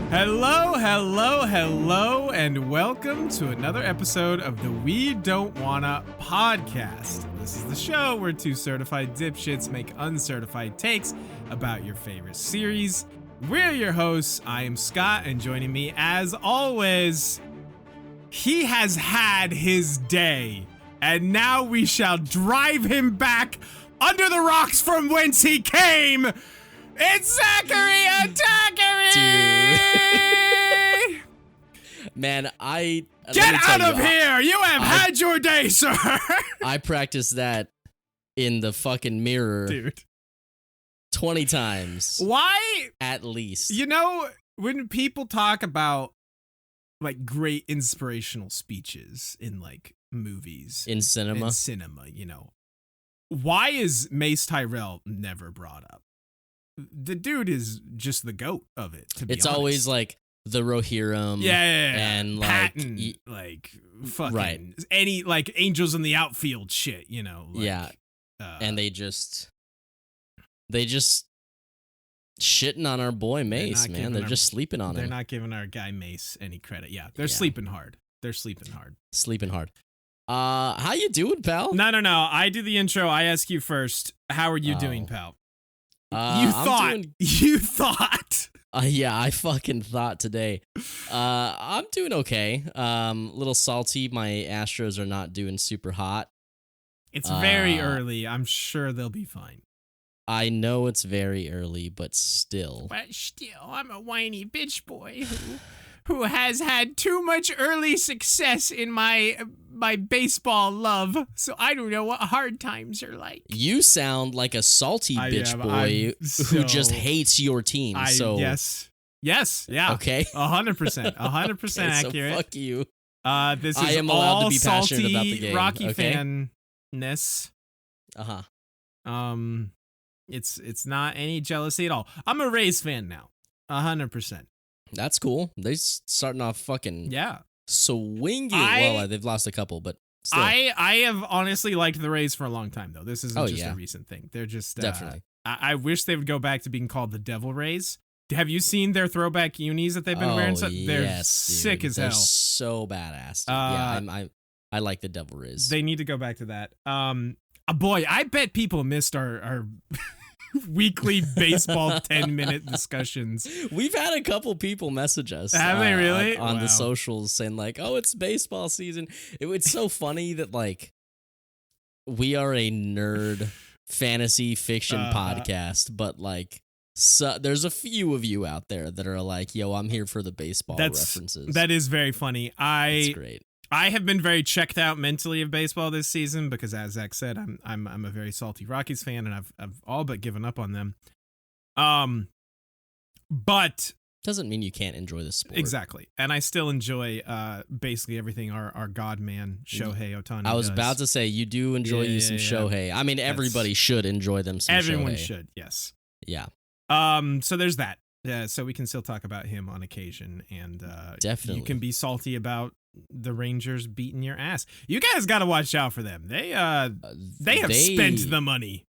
Hello, hello, hello, and welcome to another episode of the We Don't Wanna podcast. This is the show where two certified dipshits make uncertified takes about your favorite series. We're your hosts. I am Scott, and joining me, as always, he has had his day, and now we shall drive him back under the rocks from whence he came. It's Zachary Attackary! Dude. Man, Get out of here! You have had your day, sir! I practiced that in the fucking mirror, Dude. 20 times. Why? At least. You know, when people talk about, like, great inspirational speeches in, like, movies. In cinema, you know. Why is Mace Tyrell never brought up? The dude is just the goat of it, to be honest. It's always like the Rohirrim. Yeah. And Patton, like fucking right. Any like angels in the outfield shit, you know. Like, yeah. And they just shitting on our boy Mace, man. They're just sleeping on him. They're not giving our guy Mace any credit. Yeah, they're sleeping hard. They're sleeping hard. Sleeping hard. How you doing, pal? No. I do the intro. I ask you first. How are you doing, pal? You thought. Yeah, I fucking thought today. I'm doing okay. Little salty. My Astros are not doing super hot. It's very early. I'm sure they'll be fine. I know it's very early, but still. But still, I'm a whiny bitch boy who has had too much early success in my baseball love, so I don't know what hard times are like. You sound like a salty bitch boy who just hates your team. Yes, yeah. Okay. 100%, 100% accurate. So fuck you. This is I am allowed to be salty passionate about the game. Rocky okay? fanness. Uh-huh. It's not any jealousy at all. I'm a Rays fan now. 100%. That's cool. They starting off fucking swinging. Well, they've lost a couple, but still. I have honestly liked the Rays for a long time, though. This isn't just a recent thing. They're just definitely. I wish they would go back to being called the Devil Rays. Have you seen their throwback unis that they've been wearing? They're yes, sick dude. as hell. They're so badass. Dude. I like the Devil Rays. They need to go back to that. Boy, I bet people missed our weekly baseball 10-minute discussions. We've had a couple people message us. Have they really? On the socials saying like, oh, it's baseball season. It's so funny that like we are a nerd fantasy fiction podcast, but like there's a few of you out there that are like, yo, I'm here for the baseball references. That is very funny. That's great. I have been very checked out mentally of baseball this season because, as Zach said, I'm a very salty Rockies fan, and I've all but given up on them. But doesn't mean you can't enjoy the sport. Exactly, and I still enjoy basically everything our god man Shohei Ohtani. I was about to say you do enjoy you some Shohei. I mean, everybody should enjoy them some Everyone Shohei. should, yes. Yeah. So there's that. Yeah, so we can still talk about him on occasion, and definitely you can be salty about the Rangers beating your ass. You guys got to watch out for them. They have spent the money.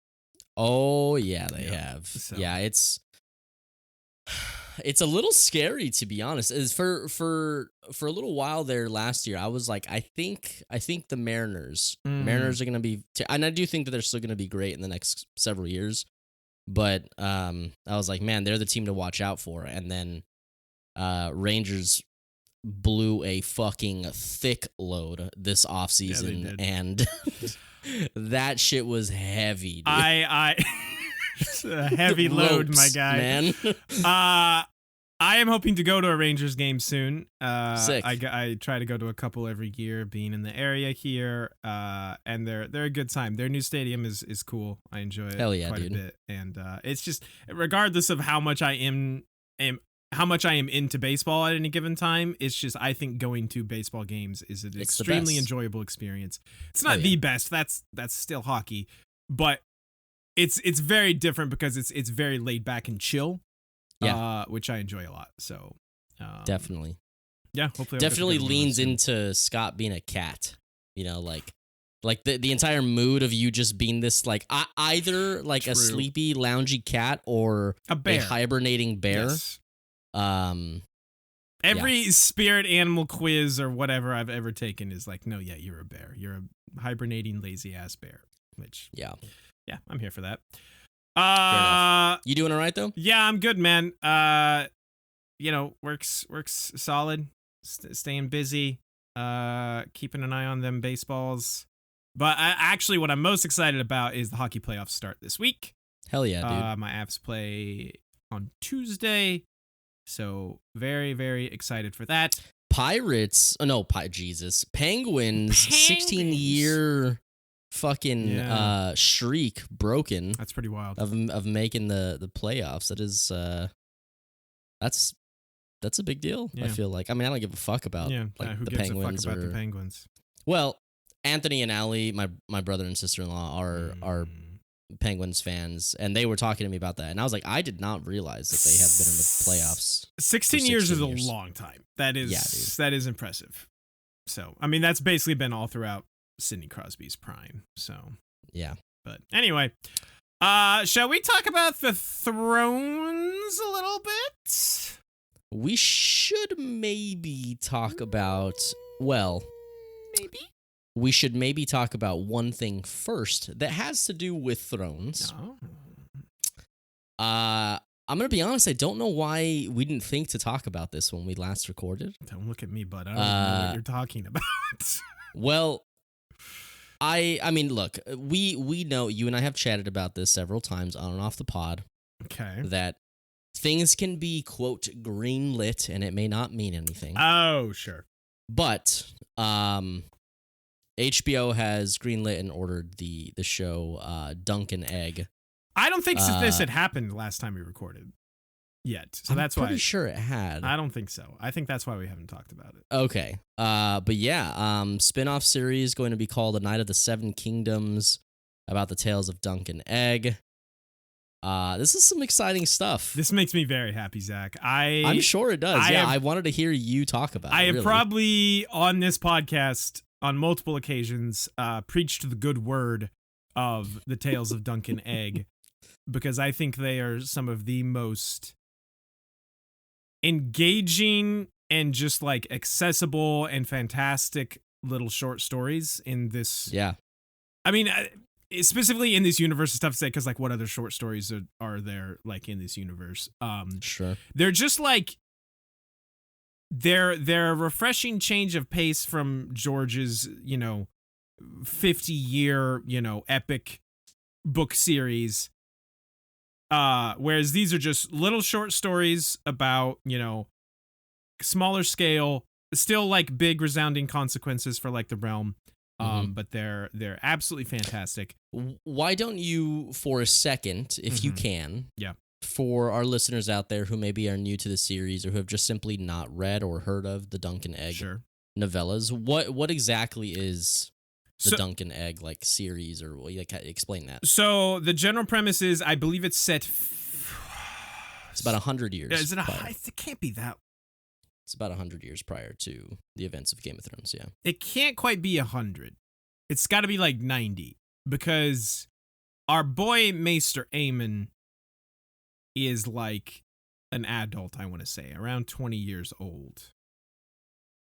Oh yeah, they have. So. Yeah, it's a little scary, to be honest. Is for a little while there last year, I was like, I think the Mariners are going to be, and I do think that they're still going to be great in the next several years. But I was like, man, they're the team to watch out for. And then Rangers blew a fucking thick load this offseason, and that shit was heavy. Dude. It's a heavy load, my guy. Man. I am hoping to go to a Rangers game soon. Sick. I try to go to a couple every year, being in the area here, and they're a good time. Their new stadium is cool. I enjoy it quite a bit, and it's just regardless of how much I am into baseball at any given time, it's just I think going to baseball games is an extremely enjoyable experience. It's not the best. That's still hockey, but it's very different because it's very laid back and chill. Which I enjoy a lot. So definitely. Yeah, hopefully definitely leans into Scott being a cat. You know, like the entire mood of you just being this like either like a sleepy loungy cat or a bear. a hibernating bear. Yes. Every spirit animal quiz or whatever I've ever taken is like, no, yeah, you're a bear. You're a hibernating lazy ass bear. Which yeah, I'm here for that. Fair enough. You doing all right though? Yeah, I'm good, man. Works solid. Staying busy. Keeping an eye on them baseballs. But actually, what I'm most excited about is the hockey playoffs start this week. Hell yeah, dude. My Avs play on Tuesday. So very, very excited for that. Penguins, 16-year fucking streak broken. That's pretty wild. Of making the playoffs. That is that's a big deal. Yeah. I feel like. I mean, I don't give a fuck about who the gives Penguins a fuck about the Penguins. Well, Anthony and Allie, my brother and sister-in-law are Penguins fans, and they were talking to me about that, and I was like, I did not realize that they have been in the playoffs. 16 years is a long time. That is impressive. So, I mean, that's basically been all throughout Sidney Crosby's prime. So, yeah. But anyway, shall we talk about the Thrones a little bit? We should maybe talk about, maybe. We should maybe talk about one thing first that has to do with Thrones. Oh. I'm going to be honest, I don't know why we didn't think to talk about this when we last recorded. Don't look at me, bud. I don't know what you're talking about. Well, I mean, look, we know, you and I have chatted about this several times on and off the pod. Okay. That things can be, quote, greenlit, and it may not mean anything. Oh, sure. But, HBO has greenlit and ordered the show Duncan Egg. I don't think this had happened last time we recorded yet. So that's why. I'm pretty sure it had. I don't think so. I think that's why we haven't talked about it. Okay. But yeah, spin-off series going to be called A Night of the Seven Kingdoms, about the tales of Duncan Egg. This is some exciting stuff. This makes me very happy, Zach. I'm sure it does. I wanted to hear you talk about it. I have probably on this podcast on multiple occasions preached the good word of the tales of Duncan Egg, because I think they are some of the most engaging and just like accessible and fantastic little short stories in this. Yeah. I mean, specifically in this universe, it's tough to say because like what other short stories are there like in this universe? Sure. They're just like, they're a refreshing change of pace from George's, 50-year, epic book series. Whereas these are just little short stories about, smaller scale, still like big resounding consequences for like the realm. But they're absolutely fantastic. Why don't you, for a second, if you can, for our listeners out there who maybe are new to the series or who have just simply not read or heard of the Duncan Egg novellas, what exactly is the Duncan Egg like series, or explain that? So the general premise is, I believe it's set. It's about 100 years. Is it it can't be that. It's about 100 years prior to the events of Game of Thrones. Yeah, it can't quite be 100. It's got to be like 90, because our boy Maester Aemon is like an adult, I want to say, around 20 years old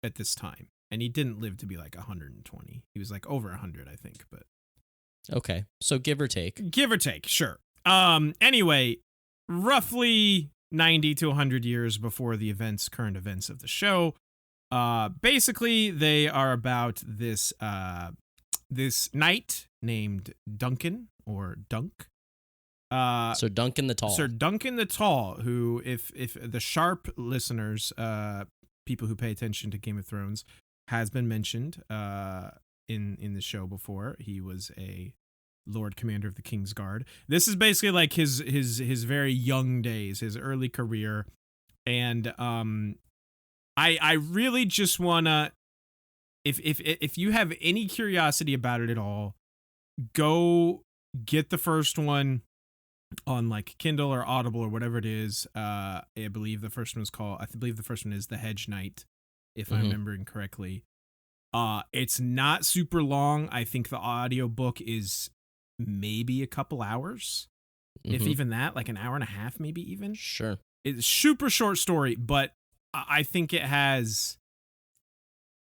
at this time. And he didn't live to be like 120. He was like over 100, I think, but. Okay. So give or take. Give or take, sure. Anyway, roughly 90 to 100 years before the current events of the show. Basically, they are about this knight named Duncan, or Dunk. Sir Duncan the Tall. Sir Duncan the Tall, who, if the sharp listeners, people who pay attention to Game of Thrones, has been mentioned in the show before. He was a Lord Commander of the King's Guard. This is basically like his very young days, his early career, and I really just wanna, if you have any curiosity about it at all, go get the first one on like Kindle or Audible or whatever it is. I believe the first one is The Hedge Knight, if I'm remembering correctly. It's not super long. I think the audiobook is maybe a couple hours, if even that, like an hour and a half, maybe even. Sure. It's super short story, but I think it has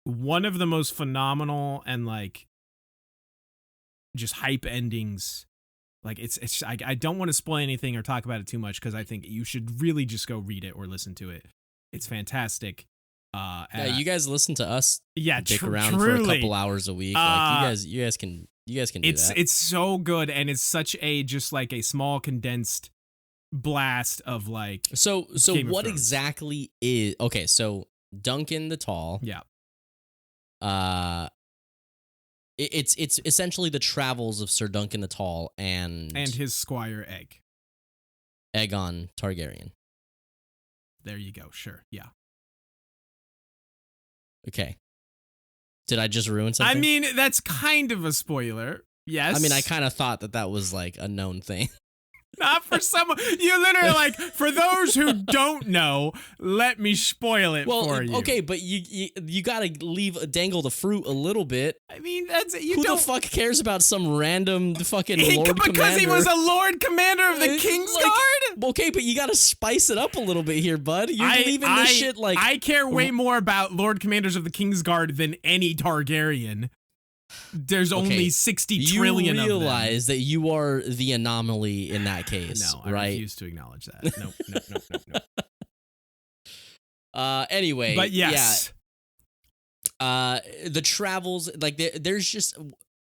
one of the most phenomenal and like just hype endings. Like I don't want to spoil anything or talk about it too much because I think you should really just go read it or listen to it. It's fantastic. Yeah, you guys listen to us. Yeah, dick around for a couple hours a week. Like you guys can do that. It's so good, and it's such a just like a small condensed blast of like. So what exactly is okay? So Duncan the Tall. Yeah. It's essentially the travels of Sir Duncan the Tall and his squire Egg. Aegon Targaryen. There you go. Sure. Yeah. Okay. Did I just ruin something? I mean, that's kind of a spoiler. Yes. I mean, I kind of thought that was like a known thing. Not for someone. You literally like, for those who don't know, let me spoil it for you. Okay, but you gotta dangle the fruit a little bit. I mean, that's you. Who the fuck cares about some random fucking Lord Commander? Because he was a Lord Commander of the King's Guard? Okay, but you gotta spice it up a little bit here, bud. You're leaving this shit like... I care way more about Lord Commanders of the King's Guard than any Targaryen. There's only 60 trillion of them. You realize that you are the anomaly in that case, no, I right? refuse to acknowledge that. No. Anyway, but yes. Yeah. The travels, like there's just,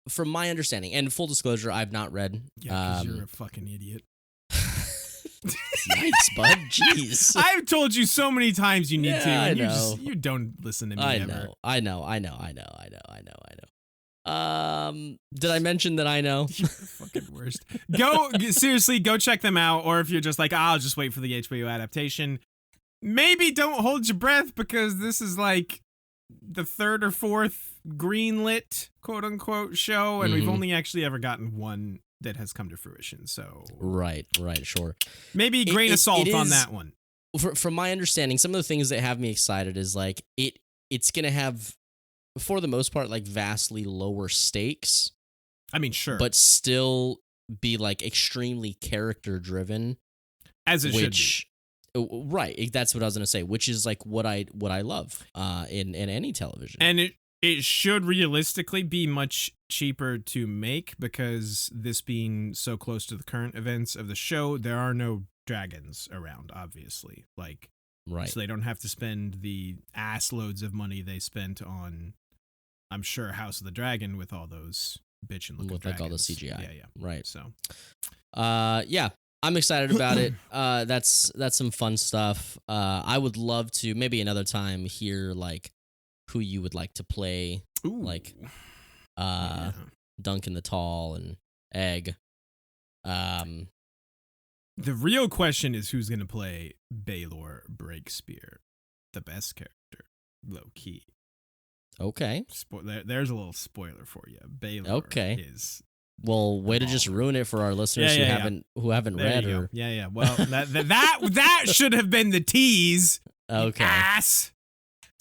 from my understanding, and full disclosure, I've not read. Yeah, because you're a fucking idiot. Yikes, bud. Jeez. I've told you so many times you need to, and I know. you don't listen to me ever. I know. Did I mention that I know? You're the fucking worst. Seriously, go check them out. Or if you're just like, I'll just wait for the HBO adaptation. Maybe don't hold your breath because this is like the third or fourth greenlit quote unquote show. And we've only actually ever gotten one that has come to fruition. So right, sure. Maybe a grain of salt on that one. From my understanding, some of the things that have me excited is like it's going to have, for the most part, like vastly lower stakes. I mean, sure. But still be like extremely character driven. As it should be. Right. That's what I was going to say, which is like what I love in any television. And it should realistically be much cheaper to make because this being so close to the current events of the show, there are no dragons around, obviously. Like, right. So they don't have to spend the ass loads of money they spent on, I'm sure, House of the Dragon with all those bitchin' looking dragons. Like all the CGI. Yeah. Right. So, yeah, I'm excited about it. That's some fun stuff. I would love to maybe another time hear like who you would like to play. Ooh. Like, Duncan the Tall and Egg. The real question is who's going to play Baelor Breakspear, the best character, low key. Okay. There's a little spoiler for you. Baelor is. Well, way to just ruin it for our listeners who haven't read or. Yeah. Well, that should have been the tease. Okay. Ass.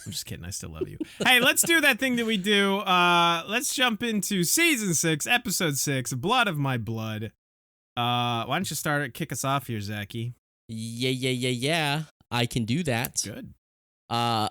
I'm just kidding. I still love you. Hey, let's do that thing that we do. Let's jump into season 6, episode 6, Blood of My Blood. Why don't you kick us off here, Zachy? Yeah. I can do that. Good. I'm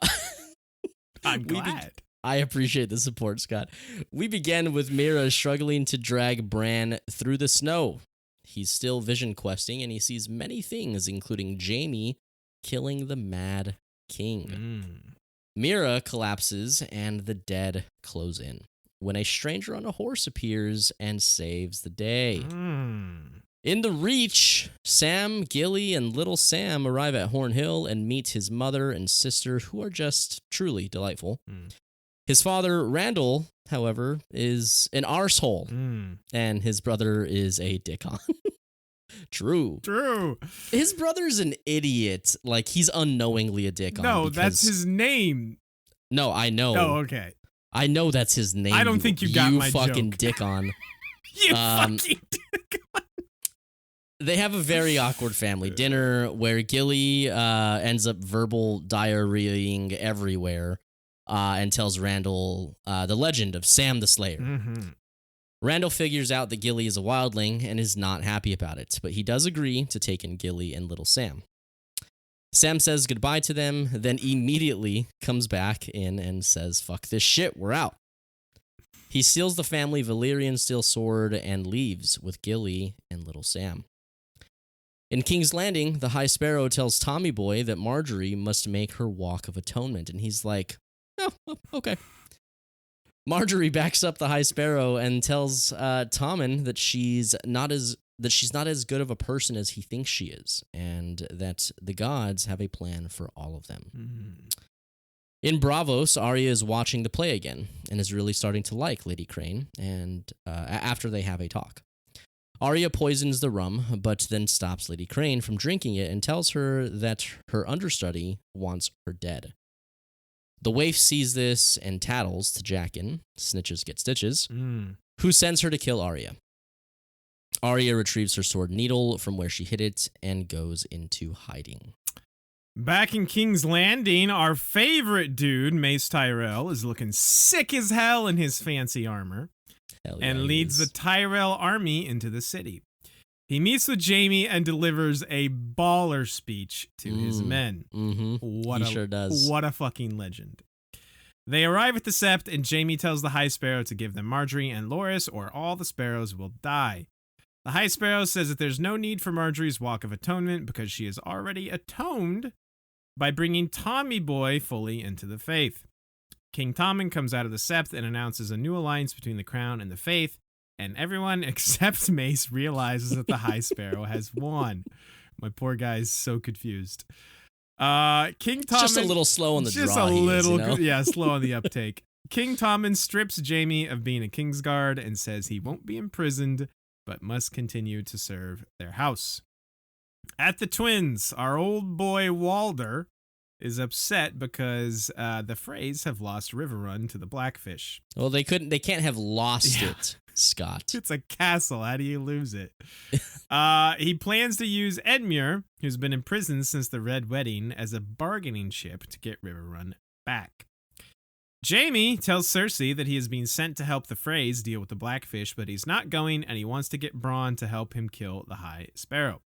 glad. I appreciate the support, Scott. We begin with Mira struggling to drag Bran through the snow. He's still vision questing, and he sees many things, including Jaime killing the Mad King. Mira collapses, and the dead close in, when a stranger on a horse appears and saves the day. In the Reach, Sam, Gilly, and Little Sam arrive at Horn Hill and meet his mother and sister, who are just truly delightful. His father, Randall, however, is an arsehole, and his brother is a dickon. True. His brother's an idiot. Like, he's unknowingly a dickon. No, that's his name. No, I know. Oh, okay. I know that's his name. I don't think you got my fucking joke. dickon. You fucking dickon. They have a very awkward family dinner where Gilly ends up verbal diarrheaing everywhere and tells Randall the legend of Sam the Slayer. Randall figures out that Gilly is a wildling and is not happy about it, but he does agree to take in Gilly and Little Sam. Sam says goodbye to them, then immediately comes back in and says, "Fuck this shit, we're out." He steals the family Valyrian steel sword and leaves with Gilly and little Sam. In King's Landing, the High Sparrow tells Tommy Boy that Marjorie must make her walk of atonement, and he's like, "Oh, okay." Marjorie backs up the High Sparrow and tells Tommen that she's not as good of a person as he thinks she is, and that the gods have a plan for all of them. Mm. In Braavos, Arya is watching the play again and is really starting to like Lady Crane. And after they have a talk, Arya poisons the rum, but then stops Lady Crane from drinking it and tells her that her understudy wants her dead. The waif sees this and tattles to Jaqen, snitches get stitches, who sends her to kill Arya. Arya retrieves her sword needle from where she hid it and goes into hiding. Back in King's Landing, our favorite dude, Mace Tyrell, is looking sick as hell in his fancy armor and leads the Tyrell army into the city. He meets with Jaime and delivers a baller speech to his men. Mm-hmm. Sure does. What a fucking legend. They arrive at the Sept, and Jaime tells the High Sparrow to give them Marjorie and Loras, or all the sparrows will die. The High Sparrow says that there's no need for Marjorie's Walk of Atonement because she has already atoned by bringing Tommy Boy fully into the faith. King Tommen comes out of the Sept and announces a new alliance between the Crown and the Faith, and everyone except Mace realizes that the High Sparrow has won. My poor guy's so confused. King Tommen, just a little slow on the draw. Just a little, yeah, slow on the uptake. King Tommen strips Jaime of being a Kingsguard and says he won't be imprisoned, but must continue to serve their house. At the Twins, our old boy Walder is upset because the Freys have lost Riverrun to the Blackfish. Well, they can't have lost it, Scott. It's a castle. How do you lose it? He plans to use Edmure, who's been imprisoned since the Red Wedding, as a bargaining chip to get Riverrun back. Jaime tells Cersei that he is being sent to help the Freys deal with the Blackfish, but he's not going, and he wants to get Bran to help him kill the High Sparrow.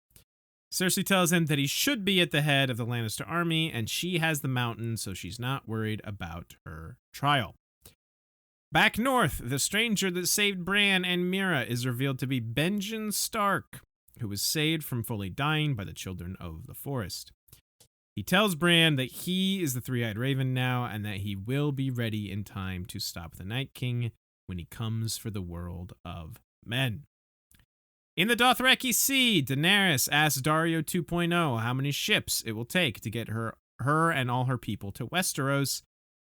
Cersei tells him that he should be at the head of the Lannister army, and she has the mountain, so she's not worried about her trial. Back north, the stranger that saved Bran and Mira is revealed to be Benjen Stark, who was saved from fully dying by the Children of the Forest. He tells Bran that he is the Three-Eyed Raven now, and that he will be ready in time to stop the Night King when he comes for the world of men. In the Dothraki Sea, Daenerys asks Daario 2.0 how many ships it will take to get her and all her people to Westeros,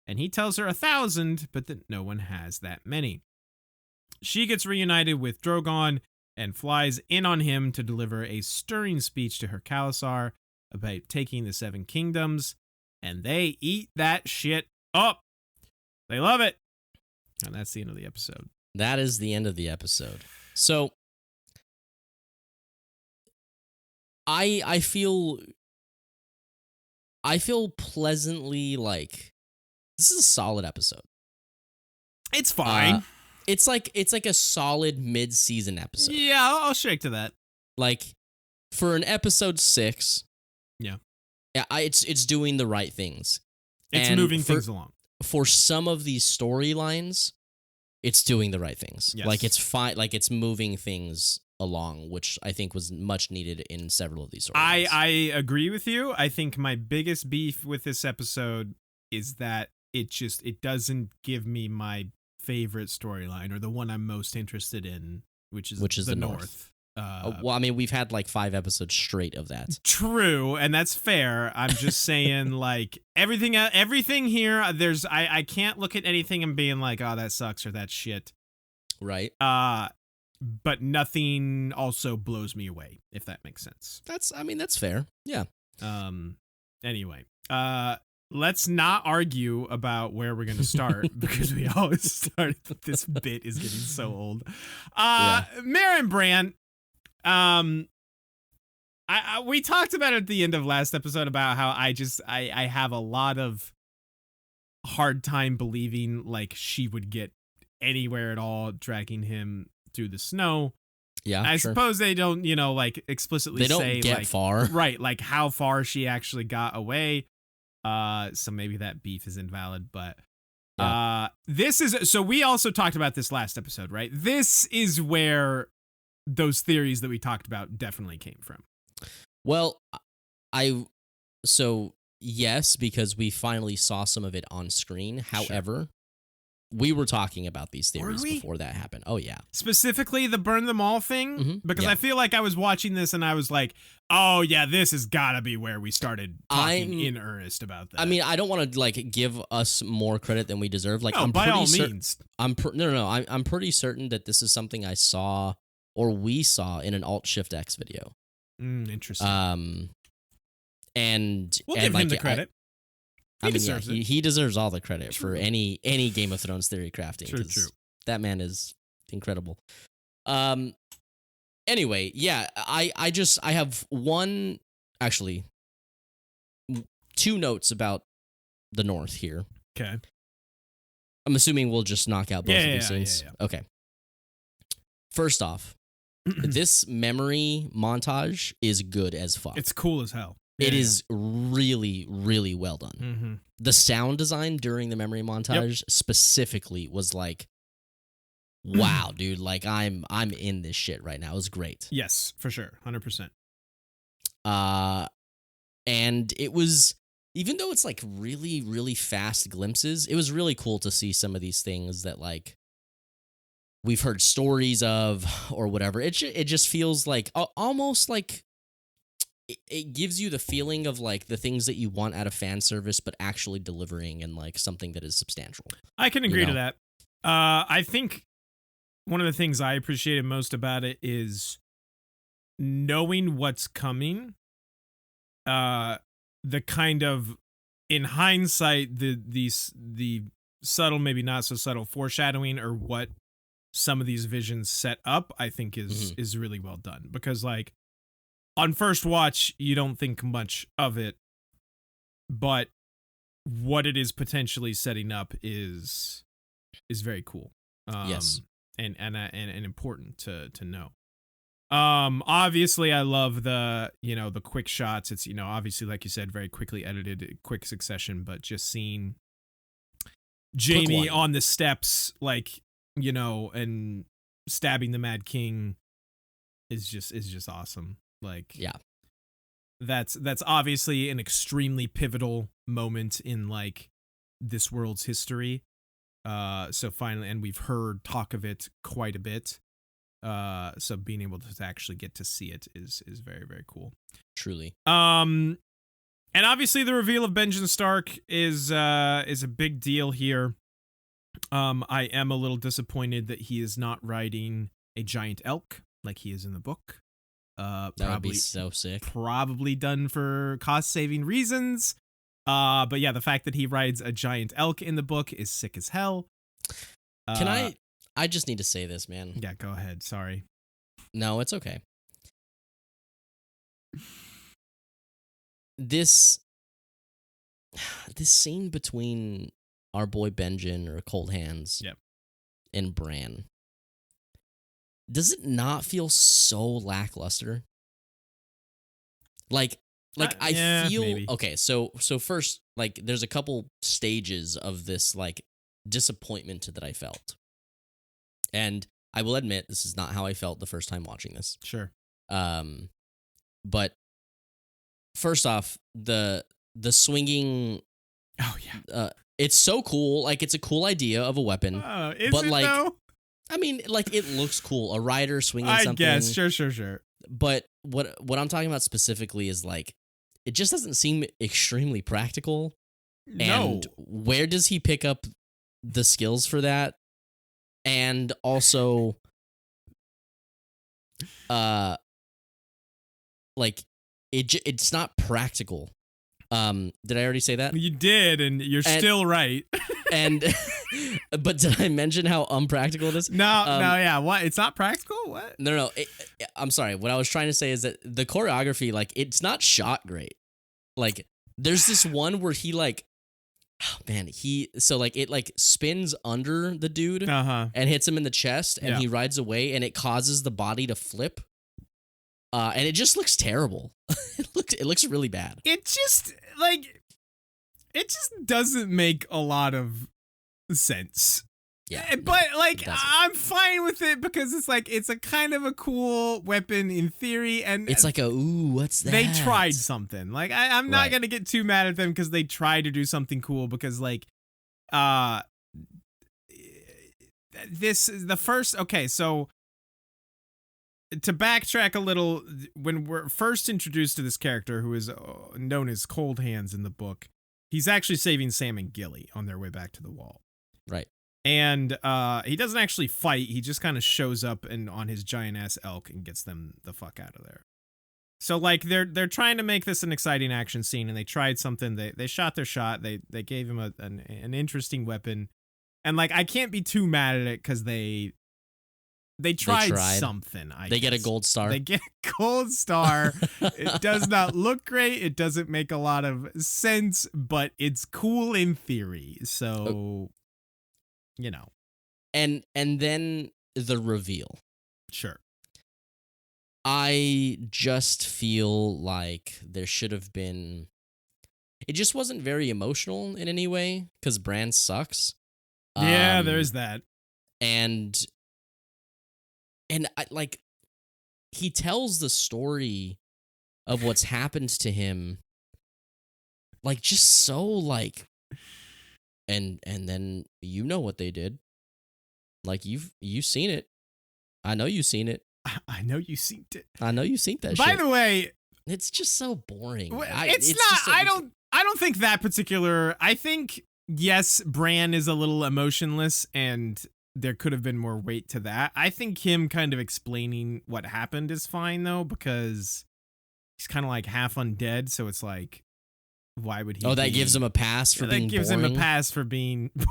and he tells her 1,000, but that no one has that many. She gets reunited with Drogon and flies in on him to deliver a stirring speech to her Khalasar about taking the Seven Kingdoms, and they eat that shit up. They love it. And that's the end of the episode. That is the end of the episode. So I feel pleasantly like this is a solid episode. It's fine. It's like a solid mid-season episode. Yeah, I'll shake to that. Like for an episode 6, yeah, it's doing the right things. It's moving things along. For some of these storylines, it's doing the right things. Yes. Like it's fine. Like it's moving things along, which I think was much needed in several of these storylines. I agree with you. I think my biggest beef with this episode is that it doesn't give me my favorite storyline or the one I'm most interested in, which is the North. Well, I mean, we've had like 5 episodes straight of that. True, and that's fair. I'm just saying, like everything here. I can't look at anything and being like, oh, that sucks or that's shit. Right. But nothing also blows me away, if that makes sense. That's fair. Yeah. Anyway, let's not argue about where we're going to start because we always start. This bit is getting so old. Mare and Bran. We talked about it at the end of last episode about how I have a lot of hard time believing like she would get anywhere at all dragging him through the snow. Yeah, I sure. suppose they don't, like explicitly They don't say get like far. right, like how far she actually got away. So maybe that beef is invalid, but this is so we also talked about this last episode, right? This is where those theories that we talked about definitely came from. Well, so yes, because we finally saw some of it on screen. However, we were talking about these theories before that happened. Oh yeah. Specifically the burn them all thing, because I feel like I was watching this and I was like, oh yeah, this has got to be where we started talking in earnest about that. I mean, I don't want to like give us more credit than we deserve. Like, I'm by pretty all means. I'm pretty certain that this is something I saw or we saw in an Alt Shift X video. Interesting. And we'll give him the credit. He deserves it. He deserves all the credit for any Game of Thrones theory crafting. True. That man is incredible. Anyway, yeah, I have two notes about the North here. Okay. I'm assuming we'll just knock out both of these things. Yeah. Okay. First off, this memory montage is good as fuck. It's cool as hell. It is really, really well done. Mm-hmm. The sound design during the memory montage specifically was like, wow, dude, like I'm in this shit right now. It was great. Yes, for sure. 100%. And it was, even though it's like really, really fast glimpses, it was really cool to see some of these things that like we've heard stories of or whatever. It just feels like almost like it gives you the feeling of like the things that you want out of fan service, but actually delivering in like something that is substantial. I can agree to that. I think one of the things I appreciated most about it is knowing what's coming. The kind of, in hindsight, the subtle, maybe not so subtle foreshadowing or what some of these visions set up, I think is really well done, because like on first watch you don't think much of it, but what it is potentially setting up is very cool. Yes. And important to know. Obviously I love the quick shots. It's, obviously, like you said, very quickly edited, quick succession, but just seeing Jaime on the steps, like, and stabbing the Mad King is just awesome. Like, yeah, that's obviously an extremely pivotal moment in like this world's history. So finally, and we've heard talk of it quite a bit. So being able to actually get to see it is very, very cool. Truly. And obviously the reveal of Benjen Stark is a big deal here. I am a little disappointed that he is not riding a giant elk like he is in the book. That probably, would be so sick. Probably done for cost-saving reasons. But yeah, the fact that he rides a giant elk in the book is sick as hell. Can I just need to say this, man. Yeah, go ahead. Sorry. No, it's okay. This scene between our boy Benjen, or Cold Hands, and Bran, does it not feel so lackluster? Like I feel maybe. Okay, so first, like, there's a couple stages of this like disappointment that I felt, and I will admit this is not how I felt the first time watching this. Sure. But first off, the swinging. Oh yeah. It's so cool. Like, it's a cool idea of a weapon. Is but it like, though? I mean, like, it looks cool. A rider swinging I something. guess. Sure. But what I'm talking about specifically is like, it just doesn't seem extremely practical. No. And where does he pick up the skills for that? And also, like, it's not practical. Did I already say that? You did, and you're still right. But did I mention how unpractical it is? No, yeah. What? It's not practical? What? No. I'm sorry. What I was trying to say is that the choreography, like, it's not shot great. Like, there's this one where he, like, oh man, it like spins under the dude and hits him in the chest, and he rides away, and it causes the body to flip. And it just looks terrible. It looks really bad. It just doesn't make a lot of sense. Yeah, but I'm fine with it because it's a kind of a cool weapon in theory, and it's like what's that? They tried something. Like I'm not gonna get too mad at them because they tried to do something cool. Because this is the first. Okay, so to backtrack a little, when we're first introduced to this character who is known as Cold Hands in the book, he's actually saving Sam and Gilly on their way back to the Wall. Right. And he doesn't actually fight. He just kind of shows up on his giant ass elk and gets them the fuck out of there. So like they're trying to make this an exciting action scene, and they tried something. They shot their shot. They gave him an interesting weapon, and like I can't be too mad at it because they tried something. They get a gold star. They get a gold star. It does not look great. It doesn't make a lot of sense, but it's cool in theory. So. You know. And then the reveal. Sure. I just feel like there should have been... It just wasn't very emotional in any way, because Bran sucks. Yeah, there's that. And he tells the story of what's happened to him, like, just so, like... And then you know what they did. Like you've seen it. I know you've seen it. I know you seen it. I know you've seen that shit. By the way, it's just so boring. It's not. I don't think that particular. I think yes, Bran is a little emotionless, and there could have been more weight to that. I think him kind of explaining what happened is fine though, because he's kind of like half undead, so it's like. Why would he? Oh, that gives him a pass for being boring? That gives him a pass for being boring.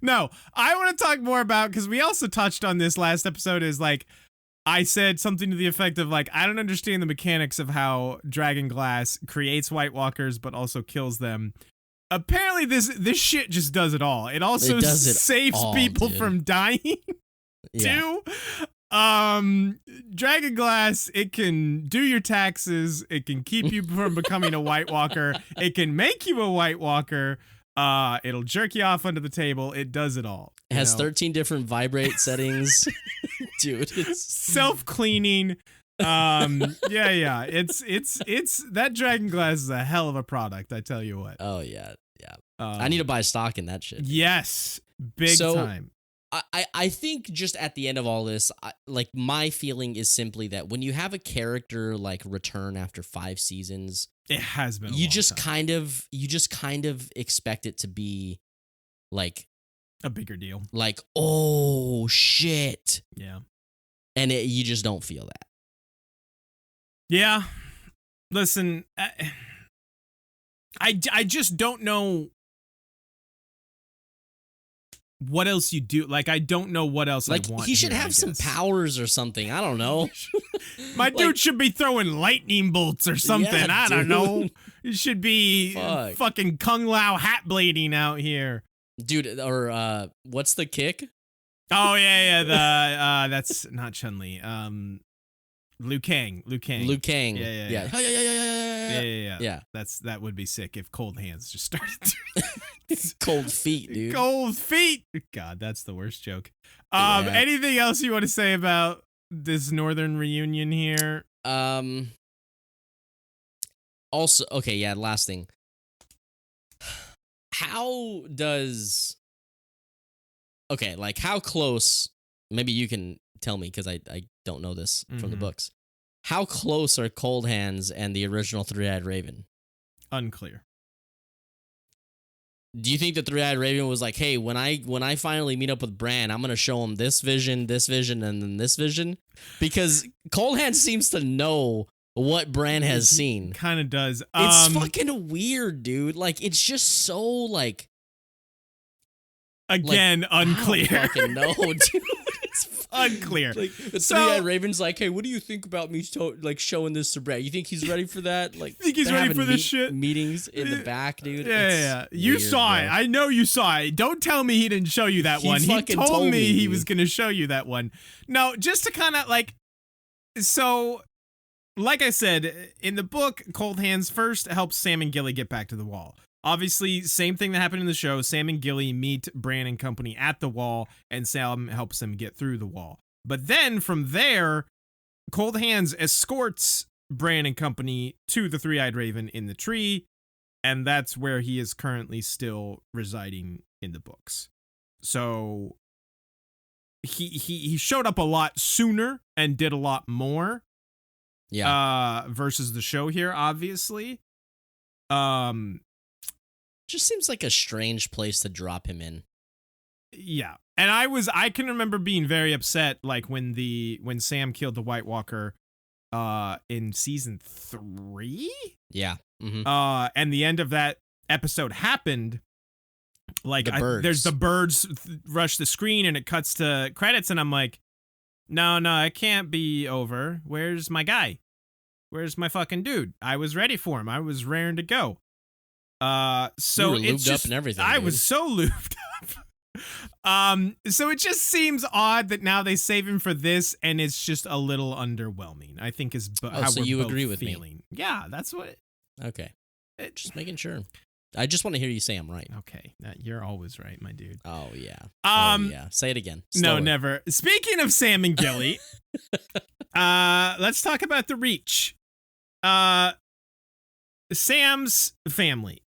No, I want to talk more about, because we also touched on this last episode, is like, I said something to the effect of like, I don't understand the mechanics of how Dragon Glass creates White Walkers but also kills them. Apparently this shit just does it all. It also saves people from dying too. Dragon Glass, it can do your taxes, it can keep you from becoming a White Walker, it can make you a White Walker, it'll jerk you off under the table, it does it all. It has 13 different vibrate settings. Dude, it's self-cleaning. Yeah. It's that Dragon Glass is a hell of a product, I tell you what. Oh yeah. I need to buy stock in that shit. Yes, big time. I think just at the end of all this, like my feeling is simply that when you have a character like return after 5 seasons, it has been. You just kind of expect it to be like a bigger deal. Like, oh shit. Yeah. And you just don't feel that. Yeah. Listen, I just don't know what else you do. Like, I don't know what else like, I want. He should have some powers or something. I don't know. My dude should be throwing lightning bolts or something. Yeah, I don't know. It should be fucking Kung Lao hat blading out here. Dude, or what's the kick? Oh, yeah. That's not Chun-Li. Liu Kang. Yeah. That would be sick if Cold Hands just started doing Cold feet, dude. Cold feet. God, that's the worst joke. Anything else you want to say about this Northern reunion here? Also, okay, yeah, last thing. How close, maybe you can tell me because I don't know this from the books. How close are Cold Hands and the original Three-Eyed Raven? Unclear. Do you think the Three-Eyed Raven was like, hey, when I finally meet up with Bran, I'm going to show him this vision, and then this vision? Because Cold Hands seems to know what Bran has seen. Kind of does. It's fucking weird, dude. Like, it's just so, like... Again, unclear. I don't fucking know, dude. It's unclear. Like the three-eyed raven's like, hey, what do you think about me showing this to Bran? You think he's ready for that? Like, think he's ready for this shit? Meetings in the back, dude. Yeah. You saw it. I know you saw it. Don't tell me he didn't show you that one. He told me he was gonna show you that one. No, just to kind of like, so. Like I said, in the book, Cold Hands first helps Sam and Gilly get back to the wall. Obviously, same thing that happened in the show. Sam and Gilly meet Bran and company at the wall, and Sam helps them get through the wall. But then from there, Cold Hands escorts Bran and company to the Three-Eyed Raven in the tree, and that's where he is currently still residing in the books. So he showed up a lot sooner and did a lot more. Yeah. Versus the show here, obviously. Just seems like a strange place to drop him in. Yeah. And I can remember being very upset, like when Sam killed the White Walker in season 3. Yeah. Mm-hmm. And the end of that episode happened. Like there's the birds rush the screen and it cuts to credits, and I'm like, no, it can't be over. Where's my guy? Where's my fucking dude? I was ready for him. I was raring to go. So you were it's lubed just, up and everything. I dude. was so lubed up. So it just seems odd that now they save him for this, and it's just a little underwhelming. I think is how so we're you both agree with feeling. me? Yeah, that's what. Okay. Just making sure. I just want to hear you say I'm right. Okay, you're always right, my dude. Oh yeah. Yeah. Say it again. Slower. No, never. Speaking of Sam and Gilly, let's talk about the Reach. Sam's family.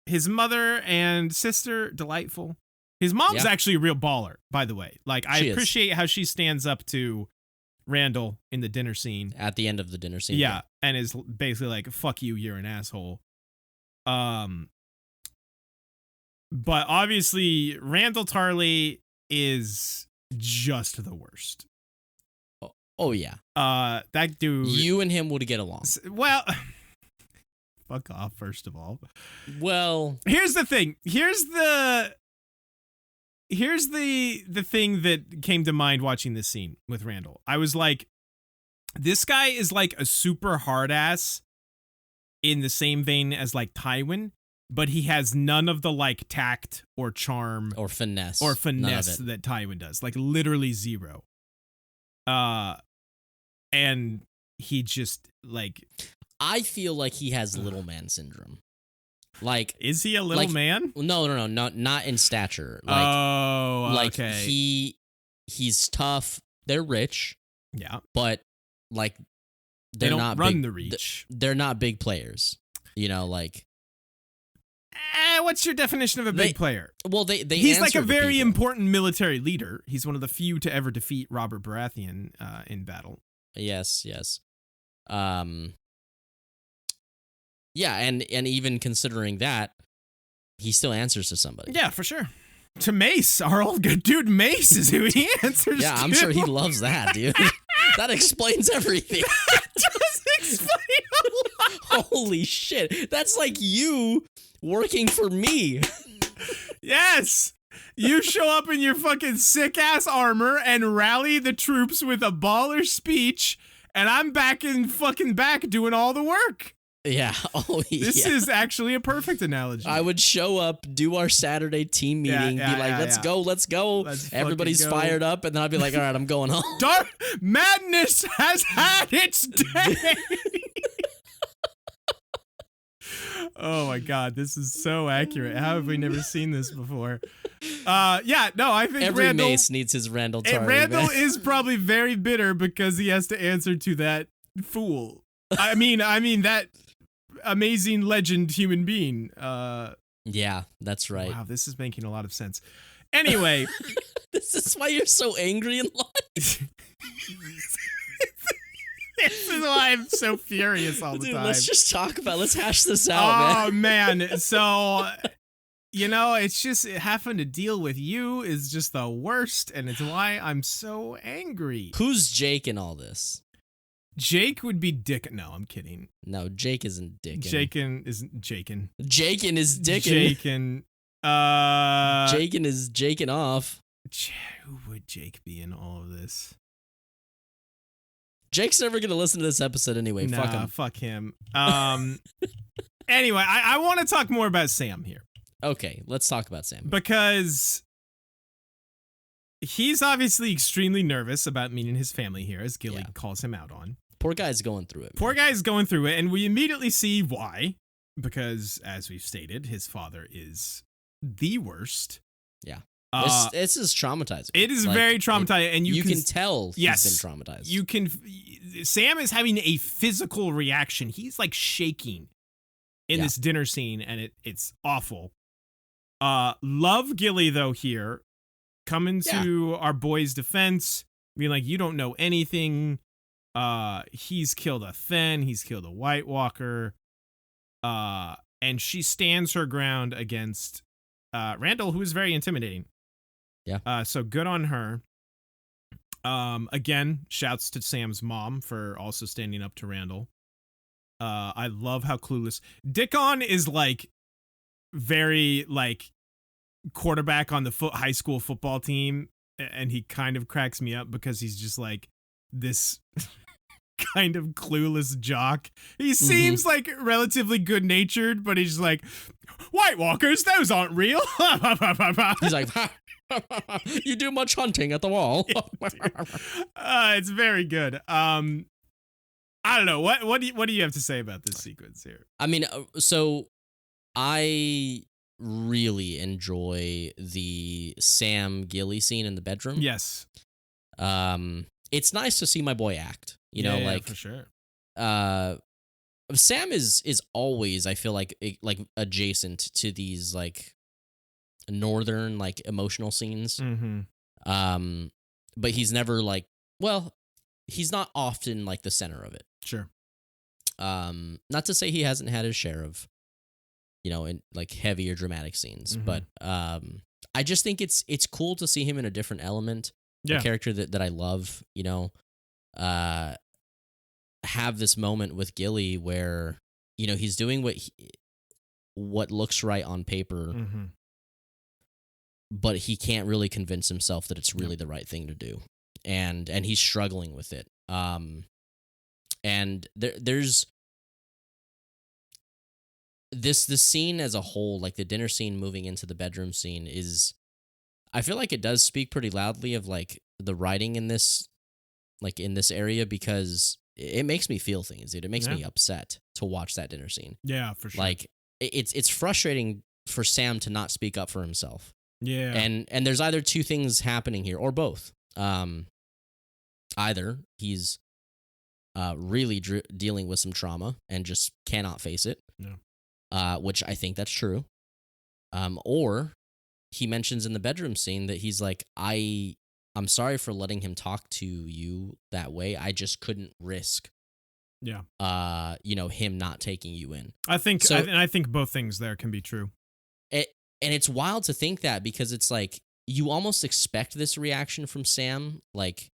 His mother and sister, delightful. His mom's actually a real baller, by the way. Like, I appreciate how she stands up to Randall in the dinner scene. At the end of the dinner scene. Yeah, and is basically like, fuck you, you're an asshole. But obviously Randall Tarley is just the worst. Oh yeah. That dude. You and him would get along. Well, fuck off. First of all. Well, here's the thing. Here's the thing that came to mind watching this scene with Randall. I was like, this guy is like a super hard ass in the same vein as like Tywin, but he has none of the like tact or charm or finesse that Tywin does. Like literally zero. And he just like, I feel like he has little man syndrome. Like, is he a little man? No, not in stature. Like, okay. He's tough. They're rich. Yeah, but like they don't not run big, the Reach. They're not big players. You know, like. What's your definition of a big player? Well, he's like a very important military leader. He's one of the few to ever defeat Robert Baratheon in battle. Yes. Yeah, and even considering that, he still answers to somebody. Yeah, for sure. To Mace, our old good dude Mace is who he answers to. Yeah, I'm sure he loves that, dude. That explains everything. That does explain a lot. Holy shit. That's like you working for me. Yes. You show up in your fucking sick-ass armor and rally the troops with a baller speech, and I'm back doing all the work. Yeah. Oh, yeah. This is actually a perfect analogy. I would show up, do our Saturday team meeting, be like, let's go. Everybody's fired up, and then I'd be like, all right, I'm going home. Dark madness has had its day. Oh my God, this is so accurate. How have we never seen this before? I think every Mace needs his Randall Tarley. And Randall is probably very bitter because he has to answer to that fool. I mean that amazing legend human being. Yeah, that's right. Wow, this is making a lot of sense. Anyway, this is why you're so angry in life. This is why I'm so furious all the time. Let's just let's hash this out, man. Oh, man. So, it's just having to deal with you is just the worst, and it's why I'm so angry. Who's Jake in all this? Jake would be Dick. No, I'm kidding. No, Jake isn't Dickin. Jaken isn't Jaken. Jaken is Dickin. Jaken. Jaken is Jaken off. who would Jake be in all of this? Jake's never gonna listen to this episode anyway. Nah, Fuck him. Anyway, I want to talk more about Sam here. Okay, let's talk about Sam. Because he's obviously extremely nervous about meeting his family here, as Gilly calls him out on. Poor guy's going through it. Poor guy's going through it, and we immediately see why. Because, as we've stated, his father is the worst. Yeah. This is traumatizing. It is very traumatizing, and you can tell he's been traumatized. Sam is having a physical reaction. He's like shaking in this dinner scene, and it's awful. Love Gilly though here, coming to our boy's defense, being like, you don't know anything. He's killed a Fen, he's killed a White Walker, and she stands her ground against Randall, who is very intimidating. Yeah. So good on her. Again, shouts to Sam's mom for also standing up to Randall. I love how clueless Dickon is, like very like quarterback on the high school football team, and he kind of cracks me up because he's just like this kind of clueless jock. He seems like relatively good natured, but he's like, White Walkers, those aren't real. He's like, you do much hunting at the wall. It's very good. I don't know. What do you have to say about this sequence here? I mean, so I really enjoy the Sam Gilly scene in the bedroom. Yes. It's nice to see my boy act. You know, like for sure. Sam is always, I feel like adjacent to these like northern like emotional scenes. Mm-hmm. But he's never like, well, he's not often like the center of it. Sure. Not to say he hasn't had his share of, you know, in like heavier dramatic scenes, but I just think it's cool to see him in a different element. A character that I love, you know, have this moment with Gilly where, you know, he's doing what looks right on paper, but he can't really convince himself that it's really the right thing to do. And he's struggling with it. And there's this scene as a whole, like the dinner scene moving into the bedroom scene is, I feel like it does speak pretty loudly of like the writing in this, like in this area, because it makes me feel things, dude. It makes me upset to watch that dinner scene. Yeah, for sure. Like it's frustrating for Sam to not speak up for himself. Yeah. And there's either two things happening here or both. Either he's really dealing with some trauma and just cannot face it. Yeah. Which I think that's true. Or he mentions in the bedroom scene that he's like, I'm sorry for letting him talk to you that way. I just couldn't risk, you know, him not taking you in. I think, I think both things there can be true. And it's wild to think that, because it's like you almost expect this reaction from Sam, like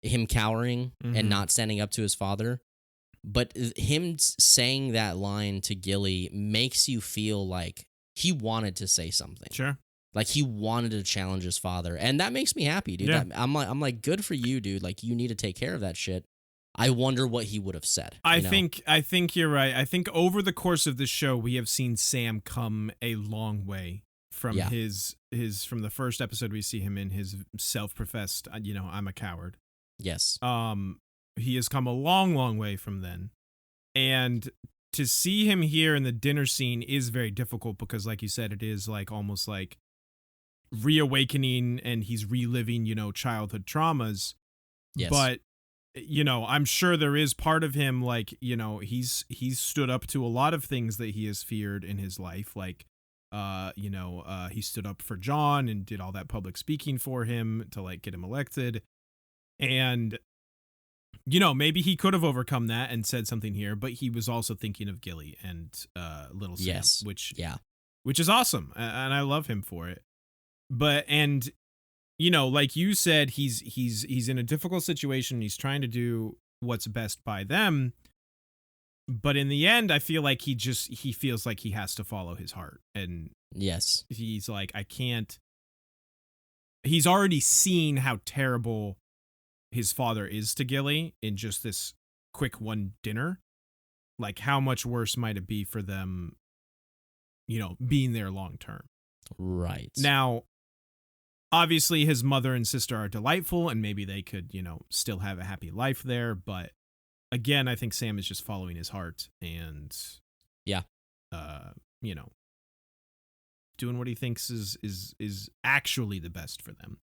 him cowering and not standing up to his father. But him saying that line to Gilly makes you feel like he wanted to say something. Sure. Like he wanted to challenge his father, and that makes me happy, dude. Yeah. I'm like, good for you, dude. Like, you need to take care of that shit. I wonder what he would have said. I think you're right. I think over the course of this show, we have seen Sam come a long way from his from the first episode we see him in, his self-professed, you know, I'm a coward. Yes. He has come a long, long way from then, and to see him here in the dinner scene is very difficult because, like you said, it is like almost like reawakening, and he's reliving, you know, childhood traumas. Yes. But, you know, I'm sure there is part of him, like, you know, he's stood up to a lot of things that he has feared in his life. Like, you know, he stood up for Jon and did all that public speaking for him to like get him elected. And, you know, maybe he could have overcome that and said something here, but he was also thinking of Gilly and little Sam, which is awesome. And I love him for it. But, and, you know, like you said, he's in a difficult situation. He's trying to do what's best by them. But in the end, I feel like he feels like he has to follow his heart. And yes, he's like, I can't. he's already seen how terrible his father is to Gilly in just this quick one dinner. Like, how much worse might it be for them, being there long term? Right. Now, obviously, his mother and sister are delightful, and maybe they could, still have a happy life there. But again, I think Sam is just following his heart and, doing what he thinks is actually the best for them.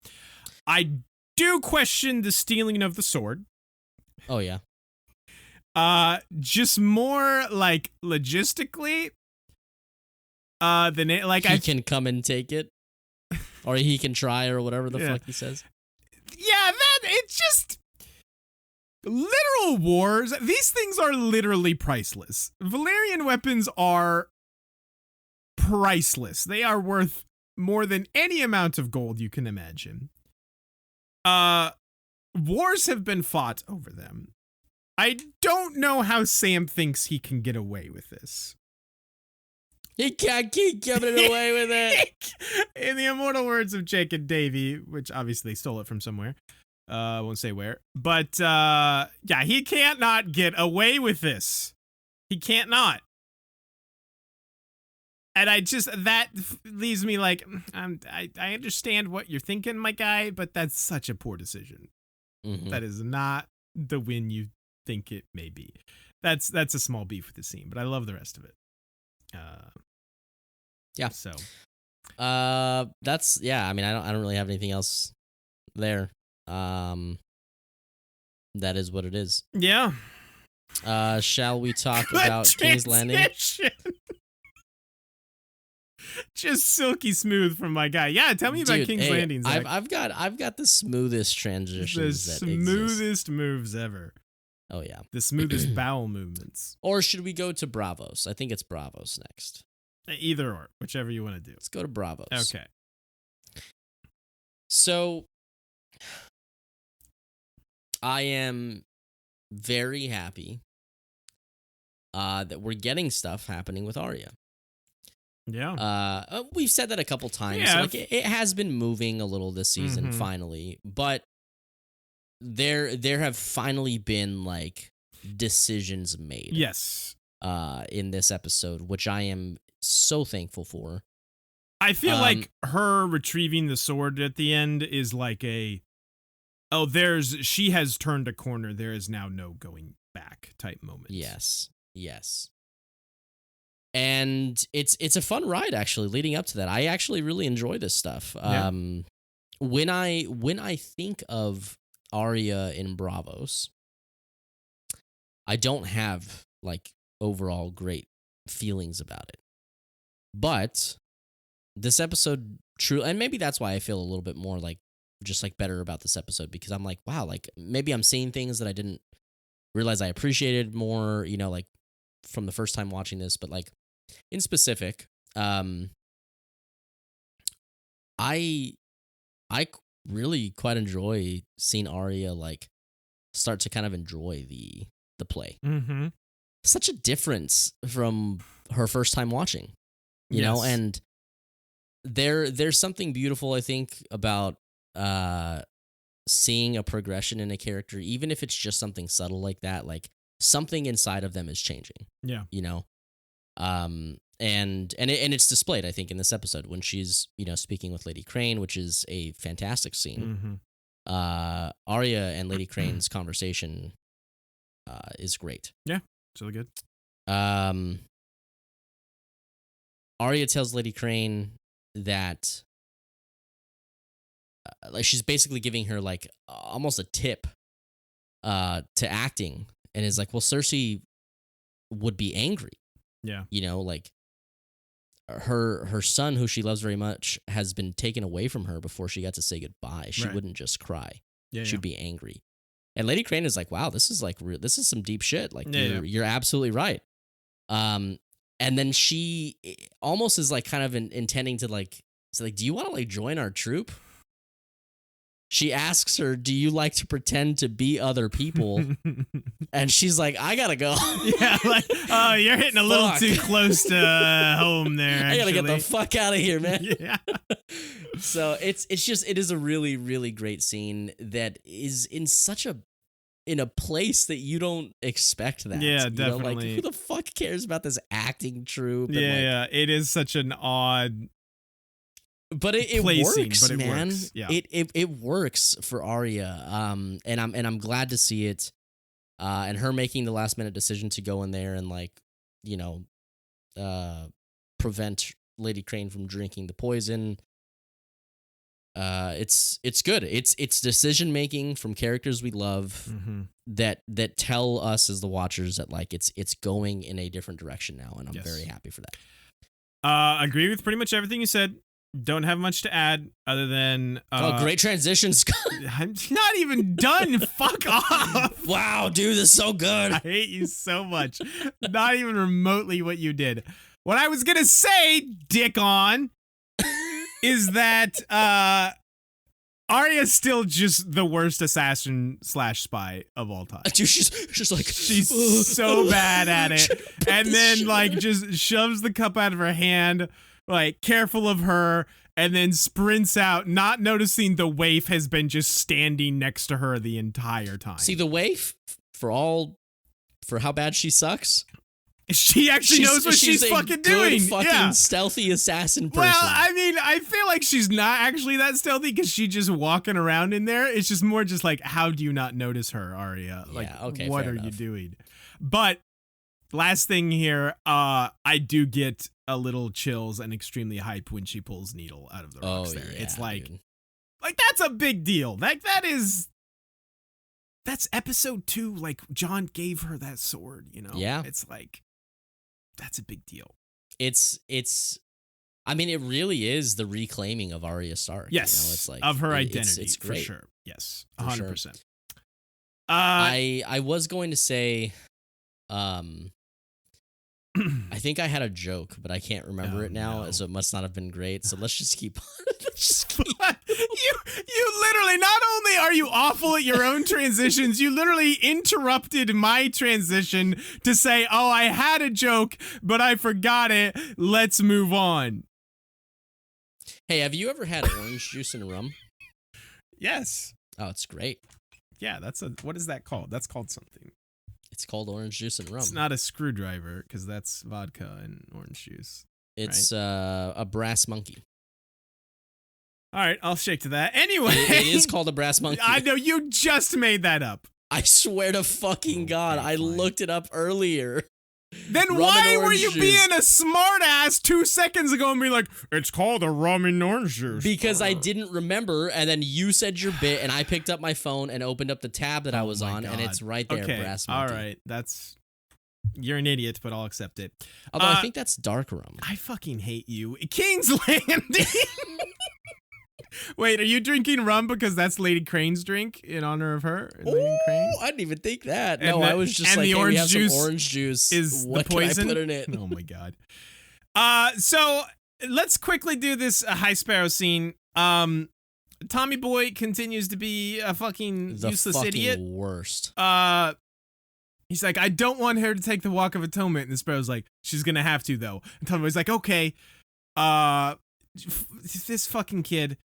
I do question the stealing of the sword. Oh yeah. Just more like logistically. He can come and take it, or he can try, or whatever the fuck he says. Yeah, it's just literal wars. These things are literally priceless. Valyrian weapons are priceless. They are worth more than any amount of gold you can imagine. Wars have been fought over them. I don't know how Sam thinks he can get away with this. He can't keep getting away with it. In the immortal words of Jake and Davey, which obviously stole it from somewhere. I won't say where. But, he can't not get away with this. He can't not. And that leaves me like, I understand what you're thinking, my guy, but that's such a poor decision. Mm-hmm. That is not the win you think it may be. That's a small beef with the scene, but I love the rest of it. Yeah. So, that's I mean, I don't really have anything else there. That is what it is. Yeah. Shall we talk about King's Landing? Just silky smooth from my guy. Yeah, tell me about King's Landing, Zach. I've got the smoothest transitions. The smoothest moves ever. Oh yeah, the smoothest bowel movements. Or should we go to Braavos? I think it's Braavos next. Either or, whichever you want to do. Let's go to Braavos. Okay. So, I am very happy that we're getting stuff happening with Arya. Yeah. We've said that a couple times. Yeah, like it has been moving a little this season, finally, but there have finally been like decisions made. Yes. In this episode, which I am so thankful for. I feel like her retrieving the sword at the end is like she has turned a corner. There is now no going back type moment. Yes. And it's a fun ride actually leading up to that. I actually really enjoy this stuff. Yeah. When I think of Arya in Braavos, I don't have like overall great feelings about it. But this episode and maybe that's why I feel a little bit more like just like better about this episode, because I'm like, wow, like maybe I'm seeing things that I didn't realize I appreciated more, like from the first time watching this, but like in specific, I really quite enjoy seeing Arya like start to kind of enjoy the play. Mm-hmm. Such a difference from her first time watching, you know, and there's something beautiful, I think, about seeing a progression in a character, even if it's just something subtle like that, like something inside of them is changing. Yeah. And it's displayed, I think, in this episode when she's, speaking with Lady Crane, which is a fantastic scene. Mm-hmm. Arya and Lady Crane's conversation is great. Yeah, it's really good. Arya tells Lady Crane that like she's basically giving her like almost a tip to acting, and is like, well, Cersei would be angry. Yeah. Like her son, who she loves very much, has been taken away from her before she got to say goodbye. She wouldn't just cry. She'd be angry. And Lady Crane is like, wow, this is like this is some deep shit. Like you're absolutely right. And then she almost is like kind of intending to like, do you want to like join our troop? she asks her, "Do you like to pretend to be other people?" And she's like, "I gotta go." Yeah, like, oh, you're hitting a little too close to home there. I gotta get the fuck out of here, man. Yeah. So it is a really, really great scene that is in a place that you don't expect that. Yeah, You know, definitely. like, who the fuck cares about this acting troupe? And Yeah, it is such an odd. But it placing, works, but it man. works. Yeah. It works for Arya. And I'm glad to see it. And her making the last minute decision to go in there and, like, you know, prevent Lady Crane from drinking the poison. It's good. It's decision making from characters we love that tell us as the watchers that, like, it's going in a different direction now, and I'm very happy for that. Agree with pretty much everything you said. Don't have much to add other than great transitions. I'm not even done. Fuck off. Wow, dude, this is so good. I hate you so much. Not even remotely what you did. What I was gonna say, dick on, is that Arya's still just the worst assassin / spy of all time. Dude, she's like, she's so bad at it, and then, like, just shoves the cup out of her hand, like, careful of her, and then sprints out, not noticing the waif has been just standing next to her the entire time. See, the waif, for how bad she sucks, she actually knows what she's fucking doing. Fucking stealthy assassin person. Well, I mean, I feel like she's not actually that stealthy because she's just walking around in there. It's just more just like, how do you not notice her, Arya? Like, what are you doing? But last thing here, I do get a little chills and extremely hype when she pulls Needle out of the rocks there. It's like, dude. Like, that's a big deal. That's episode 2. Like, Jon gave her that sword, you know? Yeah. It's like, that's a big deal. I mean, it really is the reclaiming of Arya Stark. Yes. You know? It's like, of her identity, it's for great. sure. Yes, 100%. Sure. I was going to say, I think I had a joke, but I can't remember it now, so it must not have been great. So let's just keep on. You literally, not only are you awful at your own transitions, you literally interrupted my transition to say, oh, I had a joke, but I forgot it. Let's move on. Hey, have you ever had orange juice and rum? Yes. Oh, it's great. Yeah, what is that called? That's called something. It's called orange juice and rum. It's not a screwdriver, because that's vodka and orange juice. It's a brass monkey. All right, I'll shake to that. Anyway. It is called a brass monkey. I know, you just made that up. I swear to fucking God, I looked it up earlier. Then Rum why and were you orange being a smartass 2 seconds ago and being like, it's called a rum and orange juice? Because I didn't remember, and then you said your bit, and I picked up my phone and opened up the tab that I was on, and it's right there, okay. brass monkey. All right, you're an idiot, but I'll accept it. Although I think that's dark rum. I fucking hate you. King's Landing! Wait, are you drinking rum because that's Lady Crane's drink in honor of her? Oh, I didn't even think that. And I was just like, the orange we have juice some orange juice. Is what the poison? Can I put in it? Oh my God. So let's quickly do this High Sparrow scene. Tommy Boy continues to be a fucking useless idiot. Worst. He's like, I don't want her to take the Walk of Atonement. And the Sparrow's like, she's gonna have to though. And Tommy Boy's like, okay. This fucking kid.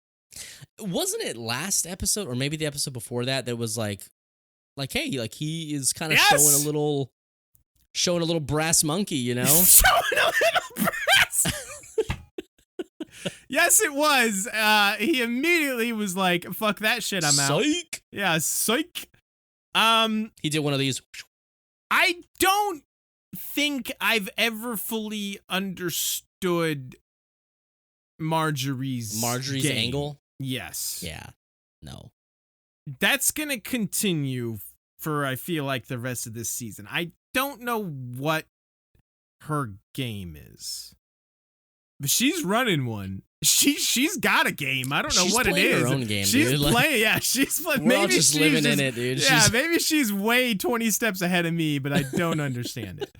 Wasn't it last episode or maybe the episode before that was like, hey, like, he is kind of showing a little brass monkey, you know? Showing a little brass. Yes, it was. He immediately was like, fuck that shit, I'm out. Psych. Yeah, psych. He did one of these. I don't think I've ever fully understood Marjorie's game. Angle. Yes. Yeah. No. That's gonna continue for, I feel like, the rest of this season. I don't know what her game is, but she's running one. She's got a game. I don't know what it is. Her own game, she's dude. playing. Yeah, she's playing. We're all just living in it, dude. Yeah, maybe she's way 20 steps ahead of me, but I don't understand it.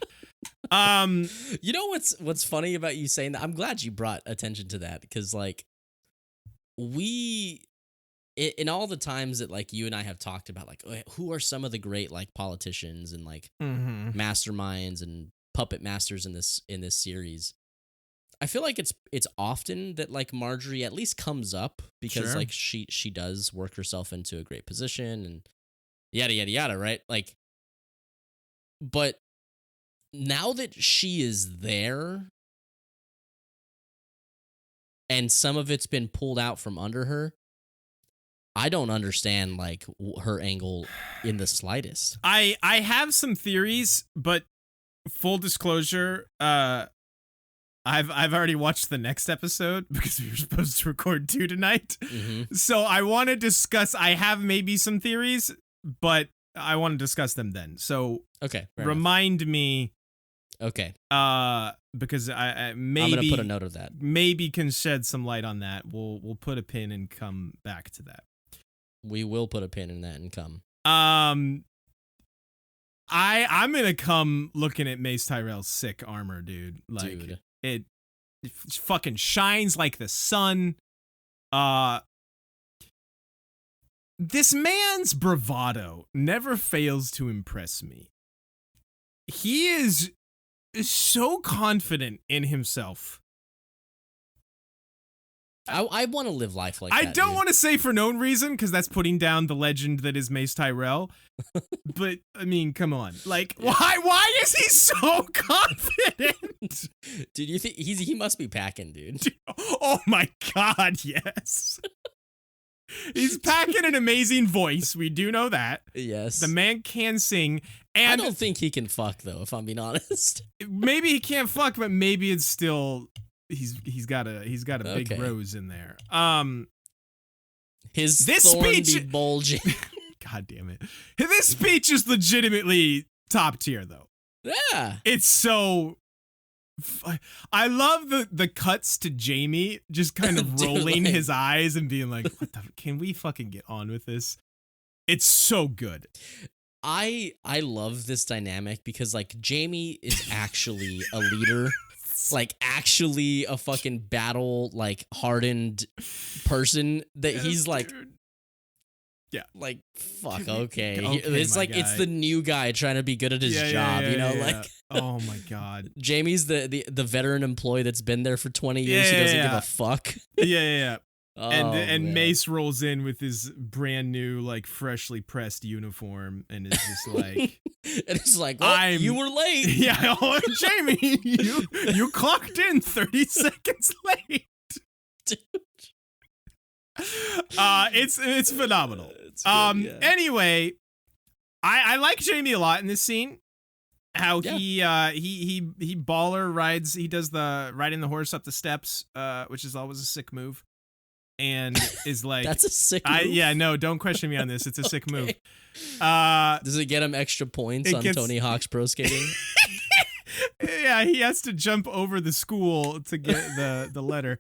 You know what's funny about you saying that? I'm glad you brought attention to that, because, like, we in all the times that like you and I have talked about like who are some of the great like politicians and like masterminds and puppet masters in this series, I feel like it's often that like Marjorie at least comes up because like she does work herself into a great position and yada yada yada, right? Like, but now that she is there and some of it's been pulled out from under her, I don't understand like her angle in the slightest. I have some theories, but full disclosure, I've already watched the next episode because we were supposed to record 2 tonight. So I want to discuss. I have maybe some theories, but I want to discuss them then. So okay, remind me. Okay. Because I maybe I'm gonna put a note of that. Maybe can shed some light on that. We'll put a pin and come back to that. We will put a pin in that and come. I'm gonna come looking at Mace Tyrell's sick armor, dude. Like Dude. it fucking shines like the sun. This man's bravado never fails to impress me. He is so confident in himself. I want to live life like that. I don't want want to say for no reason because that's putting down the legend that is Mace Tyrell. But I mean, come on. Like, why is he so confident? Dude, you think he must be packing, dude. Oh my god, yes. He's packing an amazing voice. We do know that. Yes. The man can sing. And I don't think he can fuck though, if I'm being honest. Maybe he can't fuck, but maybe it's still he's got a big rose in there. His this thorn speech be bulging. God damn it. This speech is legitimately top tier though. Yeah. It's so I love the cuts to Jaime just kind of rolling his eyes and being like, "What the? Can we fucking get on with this?" It's so good. I love this dynamic because like Jaime is actually a leader, like actually a fucking battle like hardened person that he's like. Dude. Yeah. Like, fuck, okay. It's like, it's the new guy trying to be good at his job, you know? Like, oh my God. Jamie's the veteran employee that's been there for 20 years who doesn't give a fuck. Yeah. Oh, and Mace rolls in with his brand new, like, freshly pressed uniform and is just like... and it's like, well, you were late. Yeah, oh, Jaime, you clocked in 30 seconds late. Dude. It's phenomenal. It's good, Anyway, I like Jaime a lot in this scene. How he baller rides. He does the riding the horse up the steps, which is always a sick move, and is like that's a sick move. No, don't question me on this. It's a sick move. Does it get him extra points on Tony Hawk's Pro Skating? Yeah, he has to jump over the school to get the letter.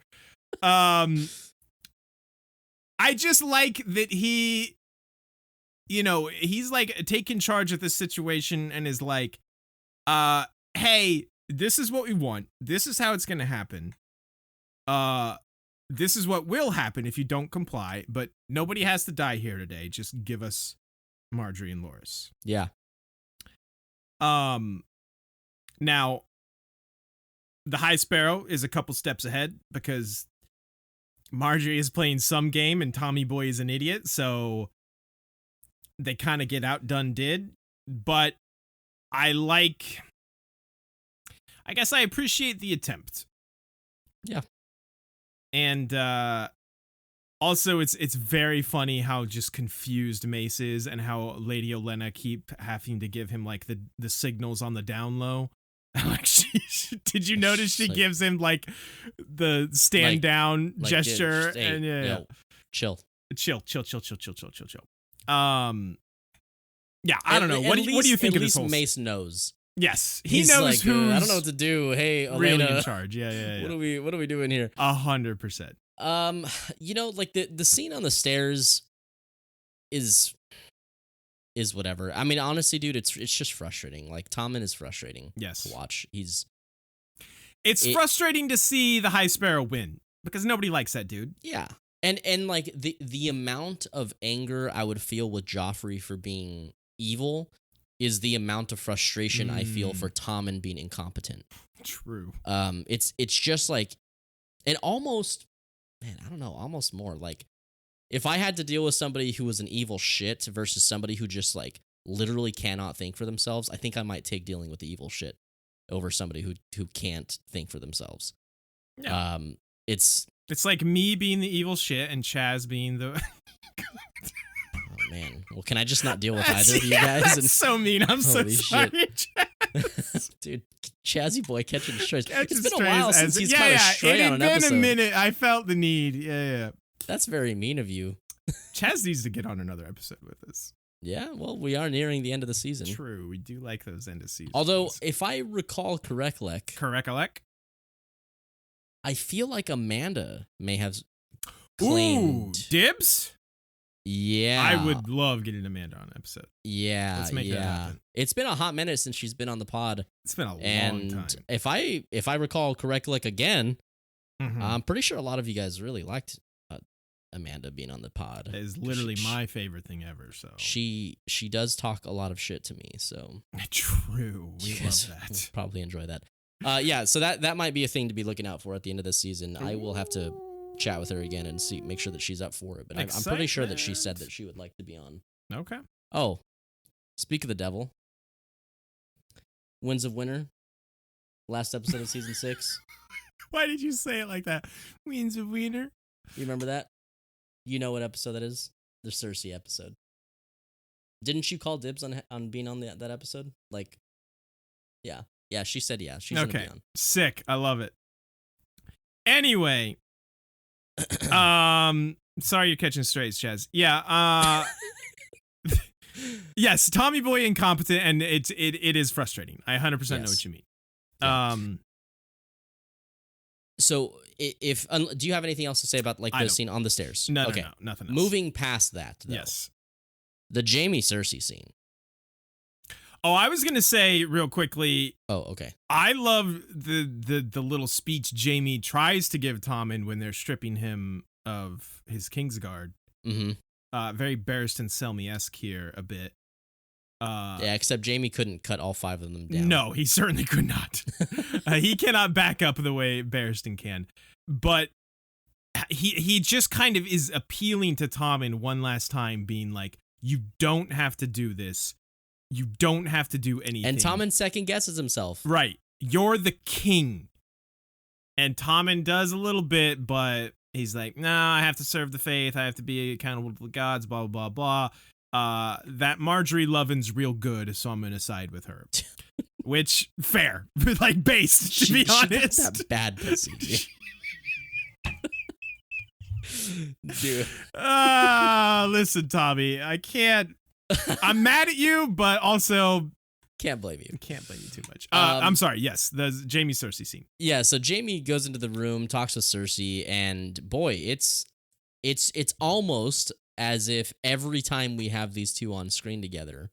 I just like that he's like taking charge of this situation and is like, hey, this is what we want. This is how it's going to happen. This is what will happen if you don't comply, but nobody has to die here today. Just give us Marjorie and Loras. Yeah. Now, the High Sparrow is a couple steps ahead because Marjorie is playing some game and Tommy Boy is an idiot, so they kind of get outdone but I guess I appreciate the attempt. Yeah. And also it's very funny how just confused Mace is and how Lady Olenna keep having to give him like the signals on the down low. Like did you notice she gives him like the stand down gesture and chill. Yeah, I don't know. What do you think of this whole? Mace knows. Yes, he He's knows like, who's I don't know what to do. Hey, Olenna, really in charge. Yeah. What are we doing here? 100%. Like the scene on the stairs is whatever. I mean, honestly, dude, it's just frustrating. Like Tommen is frustrating. Yes. To watch. It's frustrating to see the High Sparrow win because nobody likes that dude. Yeah. And like the amount of anger I would feel with Joffrey for being evil is the amount of frustration I feel for Tommen being incompetent. True. It's just like, and almost, man, I don't know, almost more like if I had to deal with somebody who was an evil shit versus somebody who just like literally cannot think for themselves, I think I might take dealing with the evil shit over somebody who can't think for themselves. Yeah. It's like me being the evil shit and Chaz being the. Oh man, well, can I just not deal with either of you guys? That's so mean. I'm so sorry, Chaz. Dude, Chazzy boy catching strays. It's been a while since he's caught a stray on an episode. It had been a minute. I felt the need. Yeah. That's very mean of you. Chaz needs to get on another episode with us. Yeah, well, we are nearing the end of the season. True, we do like those end of season. Although, if I recall correctly, I feel like Amanda may have claimed. Ooh, dibs? Yeah. I would love getting Amanda on an episode. Yeah. Let's make that happen. It's been a hot minute since she's been on the pod. It's been a long time. If I recall correctly again, I'm pretty sure a lot of you guys really liked Amanda being on the pod. It is literally my favorite thing ever. So she does talk a lot of shit to me. So true. We love that. Will probably enjoy that. Yeah. So that might be a thing to be looking out for at the end of this season. I will have to chat with her again and make sure that she's up for it. But I'm pretty sure that she said that she would like to be on. Okay. Oh, speak of the devil. Winds of Winter. Last episode of season 6. Why did you say it like that? Winds of Winter. You remember that? You know what episode that is? The Cersei episode. Didn't you call dibs on being on that episode? Like, yeah. Yeah, she said yeah. She's gonna be on. Sick. I love it. Anyway. Sorry you're catching strays, Chaz. Yeah, yes, Tommy Boy incompetent, and it is frustrating. I 100% know what you mean. Yeah. So if do you have anything else to say about like the scene on the stairs? No, okay. No, nothing else. Moving past that, though, yes, the Jaime Cersei scene. Oh, I was gonna say real quickly. Oh, okay. I love the little speech Jaime tries to give Tommen when they're stripping him of his Kingsguard. Mm-hmm. Very Barristan Selmy-esque here a bit. Yeah, except Jaime couldn't cut all 5 of them down. No, he certainly could not. He cannot back up the way Barristan can. But he just kind of is appealing to Tommen one last time, being like, you don't have to do this. You don't have to do anything. And Tommen second guesses himself. Right. You're the king. And Tommen does a little bit, but he's like, no, I have to serve the faith. I have to be accountable to the gods, blah, blah, blah, blah. That Marjorie Lovin's real good, so I'm going to side with her. Which, fair. Like, based, to be honest. That bad pussy, dude. Dude. Listen, Tommy, I can't. I'm mad at you, but also can't blame you. Can't blame you too much. I'm sorry. Yes, the Jaime Cersei scene. Yeah, so Jaime goes into the room, talks with Cersei, and boy, it's almost as if every time we have these two on screen together,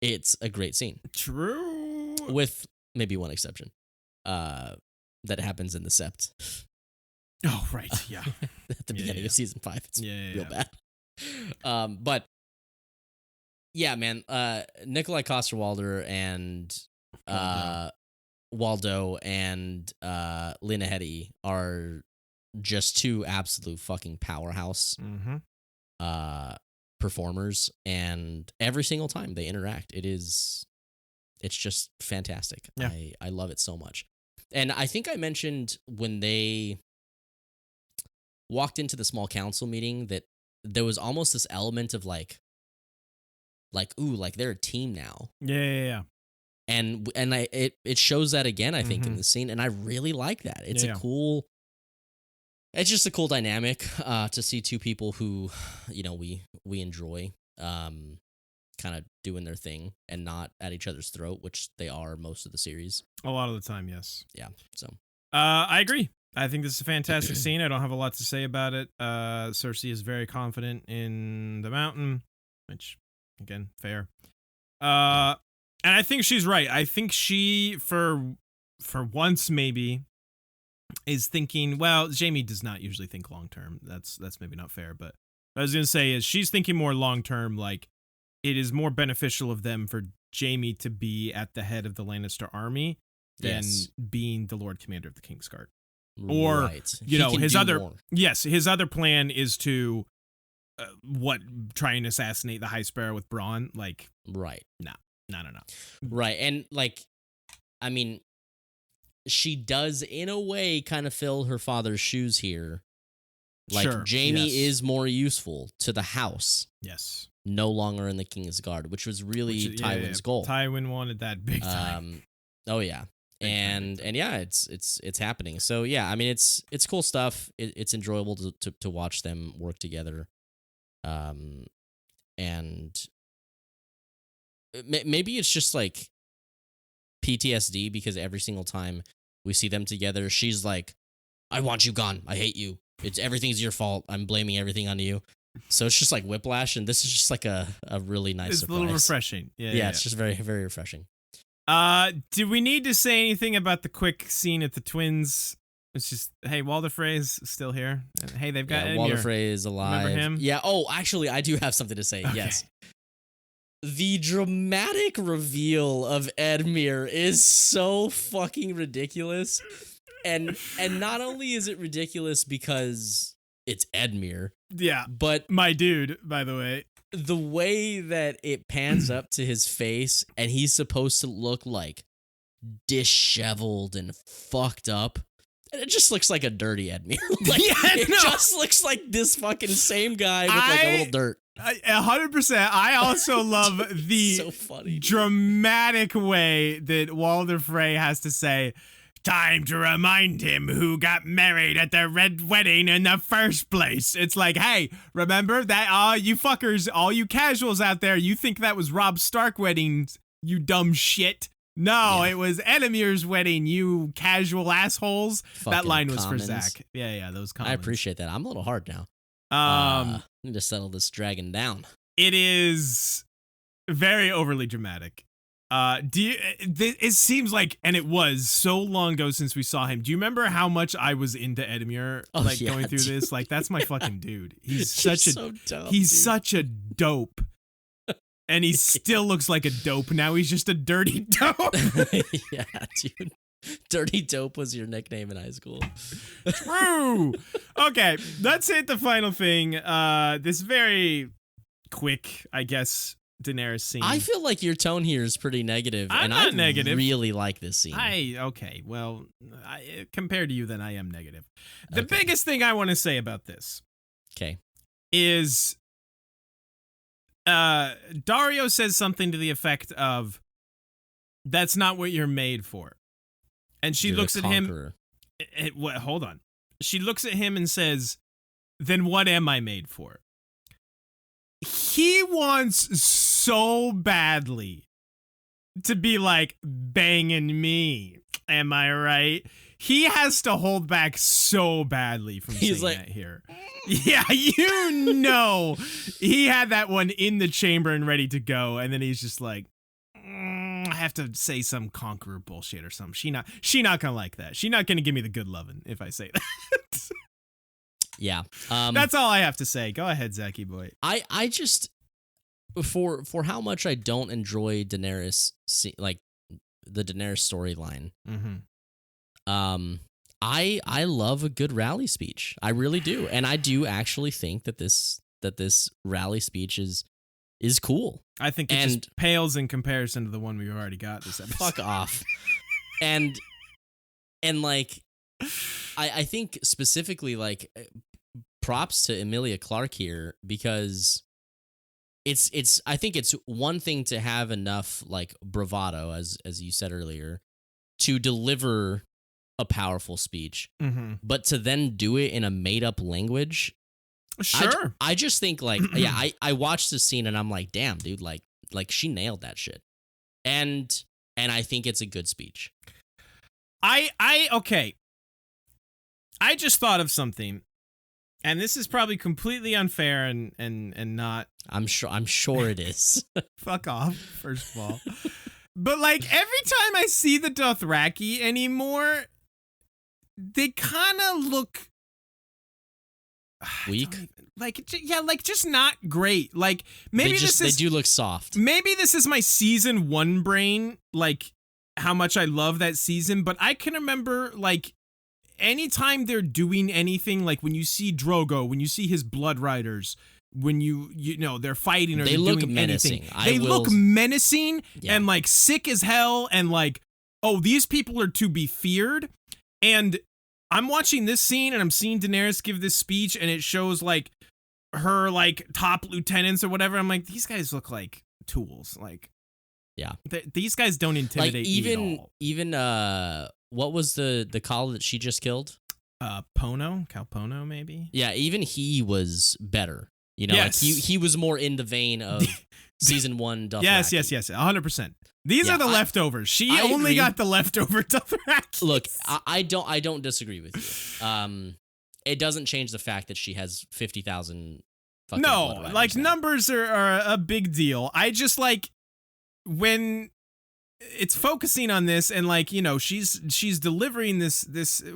it's a great scene. True. With maybe one exception. That happens in the Sept. Oh, right. Yeah. At the beginning of season 5. It's real bad. But yeah, man, Nikolai Coster-Waldau and Waldo and Lena Headey are just two absolute fucking powerhouse performers, and every single time they interact, it's just fantastic. Yeah. I love it so much. And I think I mentioned when they walked into the small council meeting that there was almost this element of like ooh, like they're a team now. Yeah. And it shows that again, I think, in the scene, and I really like that. It's it's just a cool dynamic to see two people who, we enjoy kind of doing their thing and not at each other's throat, which they are most of the series. A lot of the time, yes. Yeah. So I agree. I think this is a fantastic scene. I don't have a lot to say about it. Cersei is very confident in the mountain, which, again, fair. And I think she's right. I think she, for once maybe, is thinking, well, Jaime does not usually think long term. That's maybe not fair, but what I was gonna say is she's thinking more long term. Like, it is more beneficial of them for Jaime to be at the head of the Lannister army than being the Lord Commander of the Kingsguard. Or right. His other plan is to try and assassinate the High Sparrow with Bronn. Like, right. No. Right. And like, I mean, she does in a way kind of fill her father's shoes here. Like, sure, Jaime is more useful to the house. Yes. No longer in the Kingsguard, which was really Tywin's goal. Tywin wanted that big time. Oh yeah. And yeah, it's happening. So yeah, I mean, it's cool stuff. It's enjoyable to watch them work together. And maybe it's just like PTSD because every single time we see them together, she's like, "I want you gone. I hate you. Everything's your fault. I'm blaming everything on you." So it's just like whiplash, and this is just like a really nice surprise. It's a little refreshing. Yeah, it's just very, very refreshing. Do we need to say anything about the quick scene at the twins? It's just, hey, Walder Frey's still here. Hey, they've got Edmure. Walder Frey is alive. Remember him? Yeah. Oh, actually, I do have something to say. Okay. Yes. The dramatic reveal of Edmure is so fucking ridiculous. And not only is it ridiculous because it's Edmure. Yeah. But my dude, by the way. The way that it pans up to his face and he's supposed to look like disheveled and fucked up. And it just looks like a dirty Edmure. Just looks like this fucking same guy with like a little dirt. 100%. I also love the so funny, dramatic way that Walder Frey has to say, "Time to remind him who got married at the Red Wedding in the first place." It's like, hey, remember that? You fuckers, all you casuals out there, you think that was Robb Stark weddings, you dumb shit. No, It was Edemure's wedding, you casual assholes. Fucking that line was commons. for Zach. Yeah, those comments. I appreciate that. I'm a little hard now. Need to settle this dragon down. It is very overly dramatic. It seems like, and it was so long ago since we saw him. Do you remember how much I was into Edmure? Going through this, like, that's my fucking dude. He's such such a dope, and he still looks like a dope. Now he's just a dirty dope. Yeah, dude. Dirty Dope was your nickname in high school. True. Okay, let's hit the final thing. This very quick, I guess, Daenerys scene. I feel like your tone here is pretty negative, I'm not negative. Really like this scene. Compared to you, then I am negative. The biggest thing I want to say about this, is Daario says something to the effect of, "That's not what you're made for," and she looks at him. Hold on. She looks at him and says, "Then what am I made for?" He wants so badly to be like, banging me. Am I right? He has to hold back so badly from saying that here. Yeah, he had that one in the chamber and ready to go, and then he's just like, I have to say some conqueror bullshit or something. She not gonna like that. She not gonna give me the good lovin' if I say that. Yeah. That's all I have to say. Go ahead, Zachy boy. I just, for how much I don't enjoy Daenerys, like the Daenerys storyline. Mm-hmm. I love a good rally speech. I really do, and I do actually think that this rally speech is cool. I think it just pales in comparison to the one we've already got this episode. Fuck off. And like, I think specifically, like, props to Emilia Clarke here, because I think it's one thing to have enough, like, bravado, as you said earlier, to deliver a powerful speech, but to then do it in a made up language. Sure. I just think, like, I watched this scene and I'm like, damn, dude, like she nailed that shit. And I think it's a good speech. Okay. I just thought of something, and this is probably completely unfair and not. I'm sure it is. Fuck off, first of all. But, like, every time I see the Dothraki anymore, they kind of look weak. Just not great. Like maybe they do look soft. Maybe this is my season 1 brain, like how much I love that season, but I can remember like anytime they're doing anything, like when you see Drogo, when you see his Blood Riders, when you know they're fighting or they they're look doing menacing. anything, they look menacing and like sick as hell, and like, oh, these people are to be feared. And I'm watching this scene and I'm seeing Daenerys give this speech, and it shows like her like top lieutenants or whatever. I'm like, these guys look like tools. Like, yeah, these guys don't intimidate me at all. Even what was the call that she just killed? Cal Pono, maybe. Yeah, even he was better. You know, yes. like he was more in the vein of season 1 Dothraki. Yes, 100%. These are the leftovers. She only got the leftover Dothraki. Look, I don't disagree with you. It doesn't change the fact that she has 50,000 fucking blood riders like now. numbers are a big deal. I just like when it's focusing on this, and like, you know, she's delivering this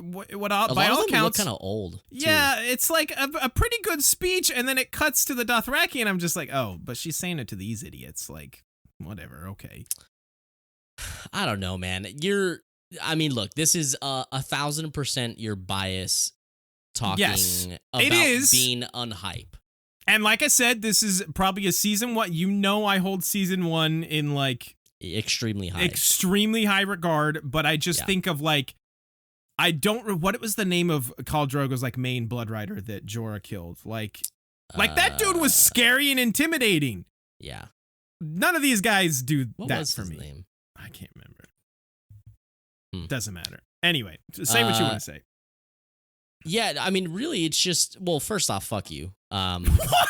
what by all accounts kind of old. Too. Yeah, it's like a pretty good speech, and then it cuts to the Dothraki, and I'm just like, oh, but she's saying it to these idiots. Like, whatever, okay. I don't know, man. Look, this is 1,000% your bias talking about being unhype. And like I said, this is probably a season one. You know, I hold season 1 in like extremely high regard, but I just think of like, I don't, what was the name of Khal Drogo's like main Blood Rider that Jorah killed? Like that dude was scary and intimidating. Yeah. None of these guys do that for me. Name? I can't remember. Doesn't matter. Anyway, say what you want to say. Yeah, I mean, really, it's just, well, first off, fuck you.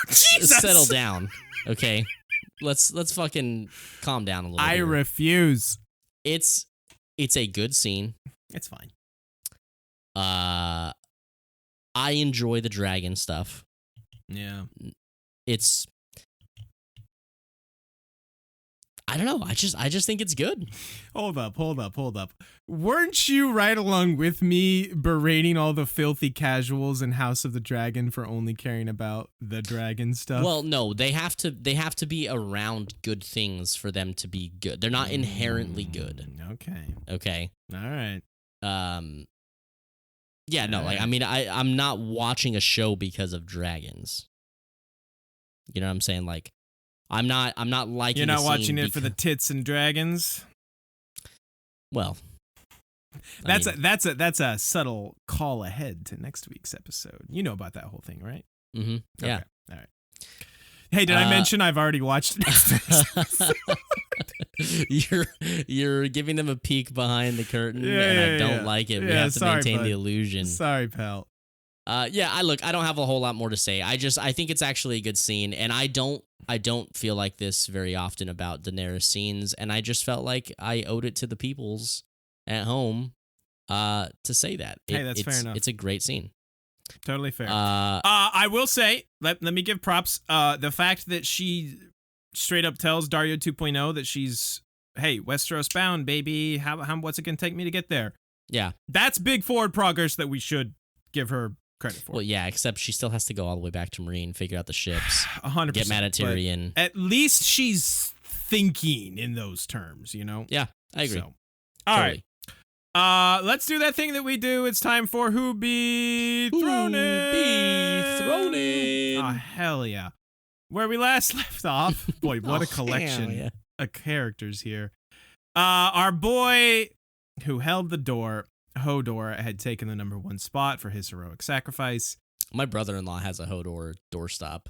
Jesus! Settle down, okay? Let's fucking calm down a little bit. I refuse. It's a good scene. It's fine. I enjoy the dragon stuff. Yeah. I don't know. I just think it's good. Hold up. Weren't you right along with me berating all the filthy casuals in House of the Dragon for only caring about the dragon stuff? Well, no, they have to be around good things for them to be good. They're not inherently good. Okay. All right. Yeah, no, like, I mean, I'm not watching a show because of dragons. You know what I'm saying? Like, I'm not liking. You're not watching it for the tits and dragons. Well, that's a subtle call ahead to next week's episode. You know about that whole thing, right? Mm-hmm. Yeah. Okay. All right. Hey, did I mention I've already watched it? You're giving them a peek behind the curtain, and I don't like it. We have to maintain the illusion. Sorry, pal. I don't have a whole lot more to say. I think it's actually a good scene, and I don't feel like this very often about Daenerys scenes, and I just felt like I owed it to the peoples at home to say that. That's fair enough. It's a great scene. Totally fair. I will say, let me give props. The fact that she straight up tells Dario 2.0 that she's, hey, Westeros bound, baby. What's it gonna take me to get there? Yeah, that's big forward progress that we should give her credit for. Well, yeah, except she still has to go all the way back to Marine, figure out the ships, 100%. Get mad at Tyrion. At least she's thinking in those terms, you know? Yeah, I agree. So, all right. Let's do that thing that we do. It's time for Who Be Thronin. Oh, hell yeah. Where we last left off. Boy, what a collection of characters here. Our boy who held the door, Hodor, had taken the number 1 spot for his heroic sacrifice. My brother-in-law has a Hodor doorstop.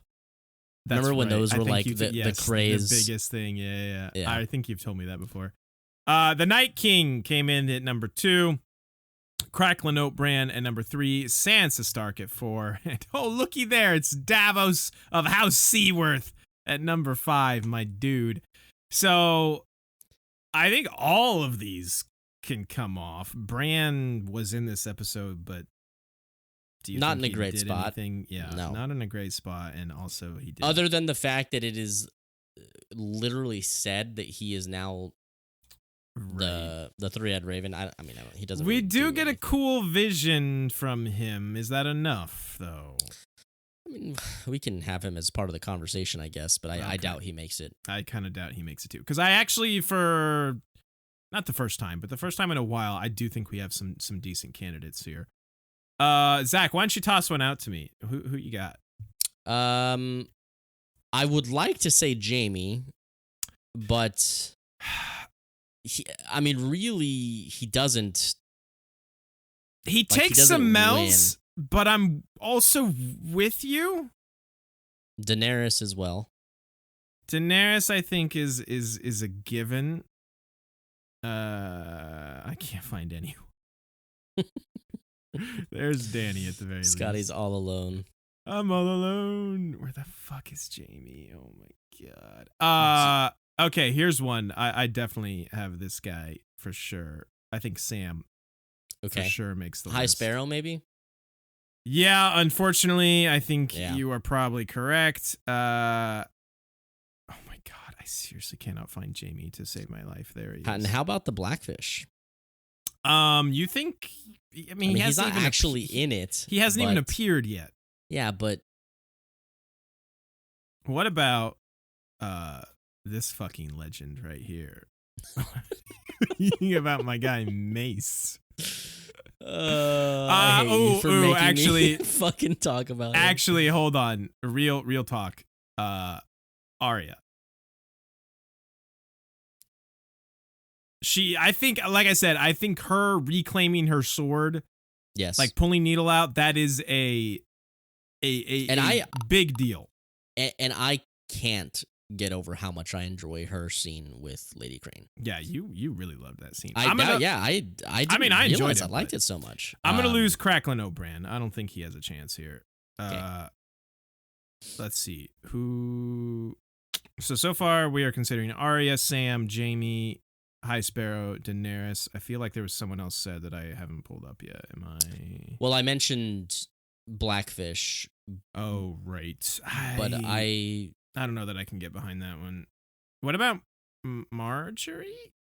That's Remember when those were like the craze? The biggest thing, yeah. I think you've told me that before. The Night King came in at number 2. Crackling Oat Bran at number 3. Sansa Stark at 4. And oh, looky there, it's Davos of House Seaworth at number 5, my dude. So I think all of these can come off. Bran was in this episode, but do you not think in a great spot? Anything? Yeah, no, not in a great spot, and also he did. Other than the fact that it is literally said that he is now the three-eyed raven. I mean, he doesn't. We really do get anything. a cool vision from him. Is that enough, though? I mean, we can have him as part of the conversation, I guess, but I doubt he makes it. I kind of doubt he makes it too. Because I actually, for not the first time, but the first time in a while, I do think we have some decent candidates here. Zach, why don't you toss one out to me? Who you got? I would like to say Jaime, but really, he doesn't. He takes some Mel's, but I'm also with you. Daenerys as well. Daenerys, I think, is a given. I can't find any. There's Dany at the very least. Scotty's all alone. I'm all alone. Where the fuck is Jaime? Oh my god. Okay, here's one. I definitely have this guy for sure. I think Sam for sure makes the High list. Sparrow, maybe? Yeah, unfortunately, I think you are probably correct. Oh my god, I seriously cannot find Jaime to save my life. There he is. And how about the Blackfish? You think? I mean he's not actually in it. He hasn't even appeared yet. Yeah, but what about this fucking legend right here? Thinking about my guy Mace. I hate you for making actually, me fucking talk about it. Actually, hold on. Real talk. Arya. I think, like I said, I think her reclaiming her sword, yes, like pulling Needle out, that is a big deal. And I can't get over how much I enjoy her scene with Lady Crane. Yeah, you really loved that scene. I enjoyed it. I liked it so much. I'm gonna lose Cracklin O'Bran. I don't think he has a chance here. Okay. Let's see who. So far we are considering Arya, Sam, Jaime, High Sparrow, Daenerys. I feel like there was someone else said that I haven't pulled up yet. Am I? Well, I mentioned Blackfish. Oh right, but I don't know that I can get behind that one. What about Marjorie?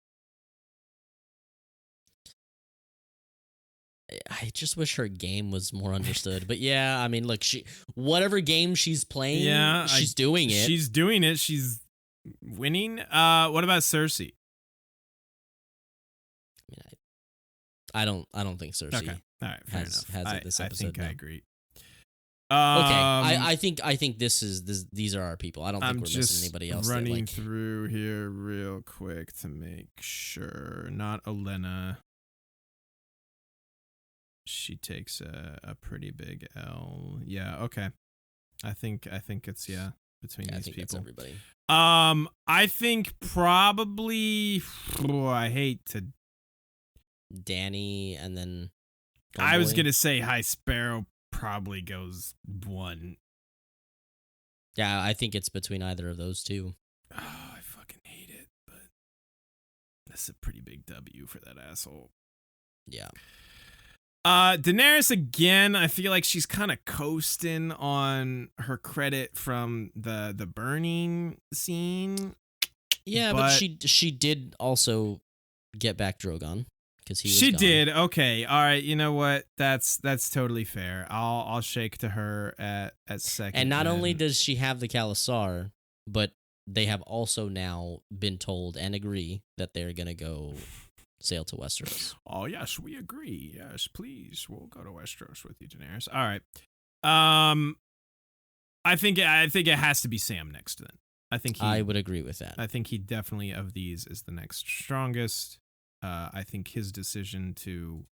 I just wish her game was more understood. But yeah, I mean, look, whatever game she's playing, she's doing it. She's doing it. She's winning. What about Cersei? I don't think Cersei. Okay. All right. Fair enough. Has it this episode. I think I agree. I think these are our people. I don't think we're missing anybody else. I'm just running through here real quick to make sure. Not Olenna. She takes a pretty big L. Yeah. Okay. I think it's between these people. That's everybody. I think probably. I hate to. Dany and then. I was gonna say High Sparrow probably goes one. Yeah, I think it's between either of those two. Oh, I fucking hate it, but that's a pretty big W for that asshole. Yeah. Daenerys again. I feel like she's kind of coasting on her credit from the burning scene. Yeah, but she did also get back Drogon. She did. Okay. All right. You know what? That's totally fair. I'll shake to her at second. And not only does she have the Khalasar, but they have also now been told and agree that they're gonna go sail to Westeros. Oh yes, we agree. Yes, please. We'll go to Westeros with you, Daenerys. All right. I think it has to be Sam next then. I would agree with that. I think he definitely of these is the next strongest. I think his decision to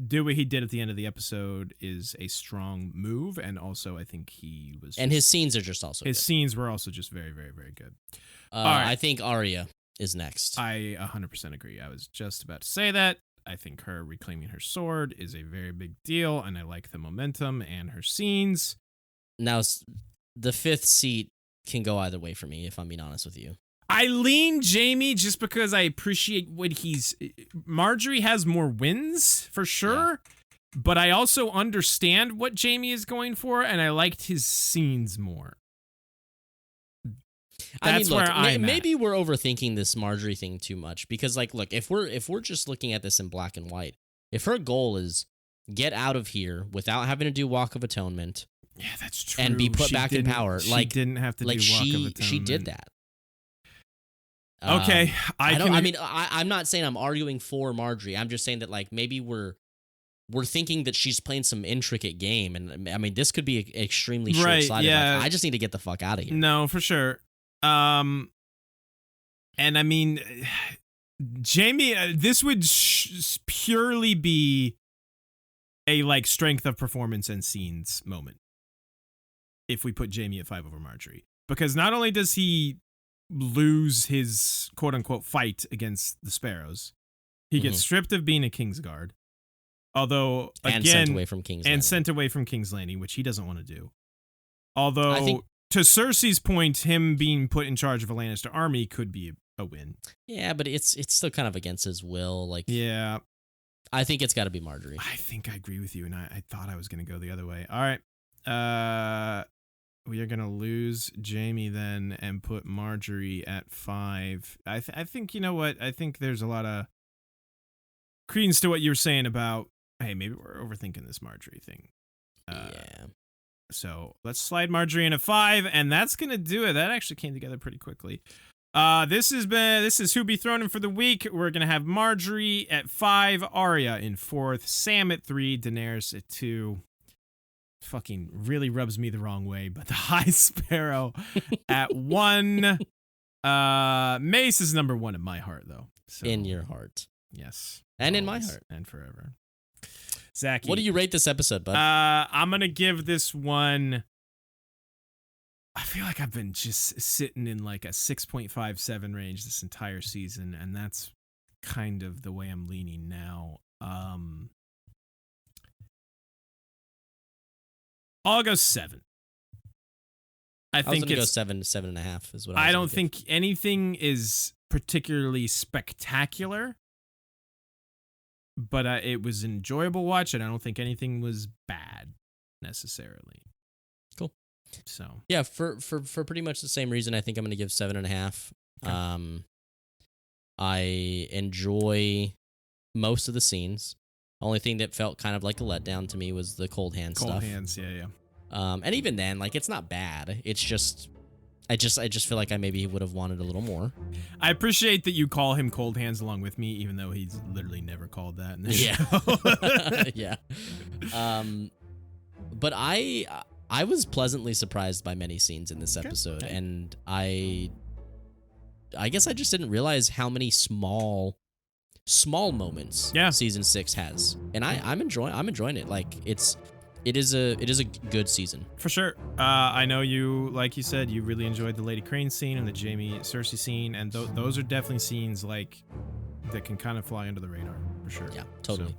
do what he did at the end of the episode is a strong move, and also I think he was. And his scenes are just also. His scenes were also just very, very, very good. All right. I think Arya is next. I 100% agree. I was just about to say that. I think her reclaiming her sword is a very big deal, and I like the momentum and her scenes. Now, the fifth seat can go either way for me, if I'm being honest with you. I lean Jaime just because I appreciate what he's. Marjorie has more wins for sure, but I also understand what Jaime is going for, and I liked his scenes more. That's where I'm at. Maybe we're overthinking this Marjorie thing too much because, like, look, if we're just looking at this in black and white, if her goal is get out of here without having to do Walk of Atonement, yeah, that's true, and be put back in power, she didn't have to do Walk of Atonement. She did that. Okay, I'm not saying I'm arguing for Marjorie. I'm just saying that, like, maybe we're thinking that she's playing some intricate game, and I mean, this could be extremely short-sighted. Yeah. Like, I just need to get the fuck out of here. No, for sure. And I mean, Jaime, this would purely be a like strength of performance and scenes moment if we put Jaime at 5 over Marjorie, because not only does he lose his quote-unquote fight against the Sparrows, he gets stripped of being a Kingsguard. Although, again, sent away from King's Landing, which he doesn't want to do. Although, to Cersei's point, him being put in charge of a Lannister army could be a win. Yeah, but it's still kind of against his will. Like, yeah, I think it's got to be Marjorie. I think I agree with you, and I thought I was going to go the other way. All right, we are going to lose Jaime then and put Marjorie at 5. I think, you know what? I think there's a lot of credence to what you were saying about, hey, maybe we're overthinking this Marjorie thing. Yeah. So let's slide Marjorie in at 5, and that's gonna do it. That actually came together pretty quickly. This is Who Be Thronin for the week. We're gonna have Marjorie at 5, Arya in 4th, Sam at 3, Daenerys at 2. Fucking really rubs me the wrong way, but the High Sparrow at 1. Mace is number 1 in my heart, though. So, in your heart. Yes. And in my heart. And forever. Zachy. What do you rate this episode, bud? I'm going to give this one, I feel like I've been just sitting in like a 6.57 range this entire season, and that's kind of the way I'm leaning now. I'll go 7. I think it's go 7.5 is what I don't think anything is particularly spectacular, but it was an enjoyable watch, and I don't think anything was bad necessarily. Cool. So yeah, for pretty much the same reason, I think I'm going to give 7.5. Okay. I enjoy most of the scenes. Only thing that felt kind of like a letdown to me was the cold hand stuff. Cold hands, yeah. And even then, like, it's not bad. It's just, I just feel like I maybe would have wanted a little more. I appreciate that you call him Cold Hands along with me, even though he's literally never called that in the show. Yeah. But I was pleasantly surprised by many scenes in this episode, and I guess I just didn't realize how many small moments season 6 has, and I'm enjoying it. Like, it is a good season for sure. I know you, like you said, you really enjoyed the Lady Crane scene and the Jaime Cersei scene, and those are definitely scenes like that can kind of fly under the radar for sure. Yeah, totally.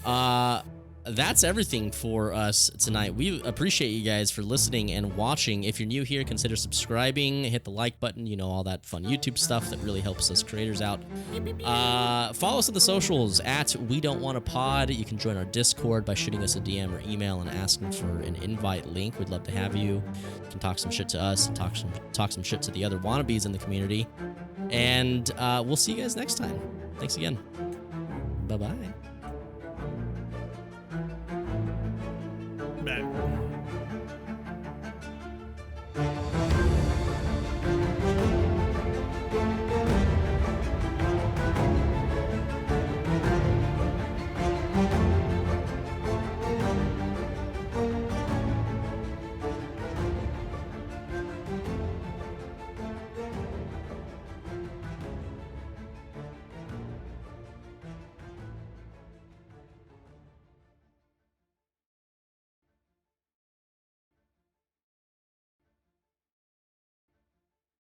So. That's everything for us tonight. We appreciate you guys for listening and watching. If you're new here, consider subscribing, hit the like button, all that fun YouTube stuff that really helps us creators out. Follow us on the socials at We Don't Want a Pod. You can join our Discord by shooting us a DM or email and asking for an invite link. We'd love to have you. You can talk some shit to us and talk some shit to the other wannabes in the community. And we'll see you guys next time. Thanks again. Bye-bye.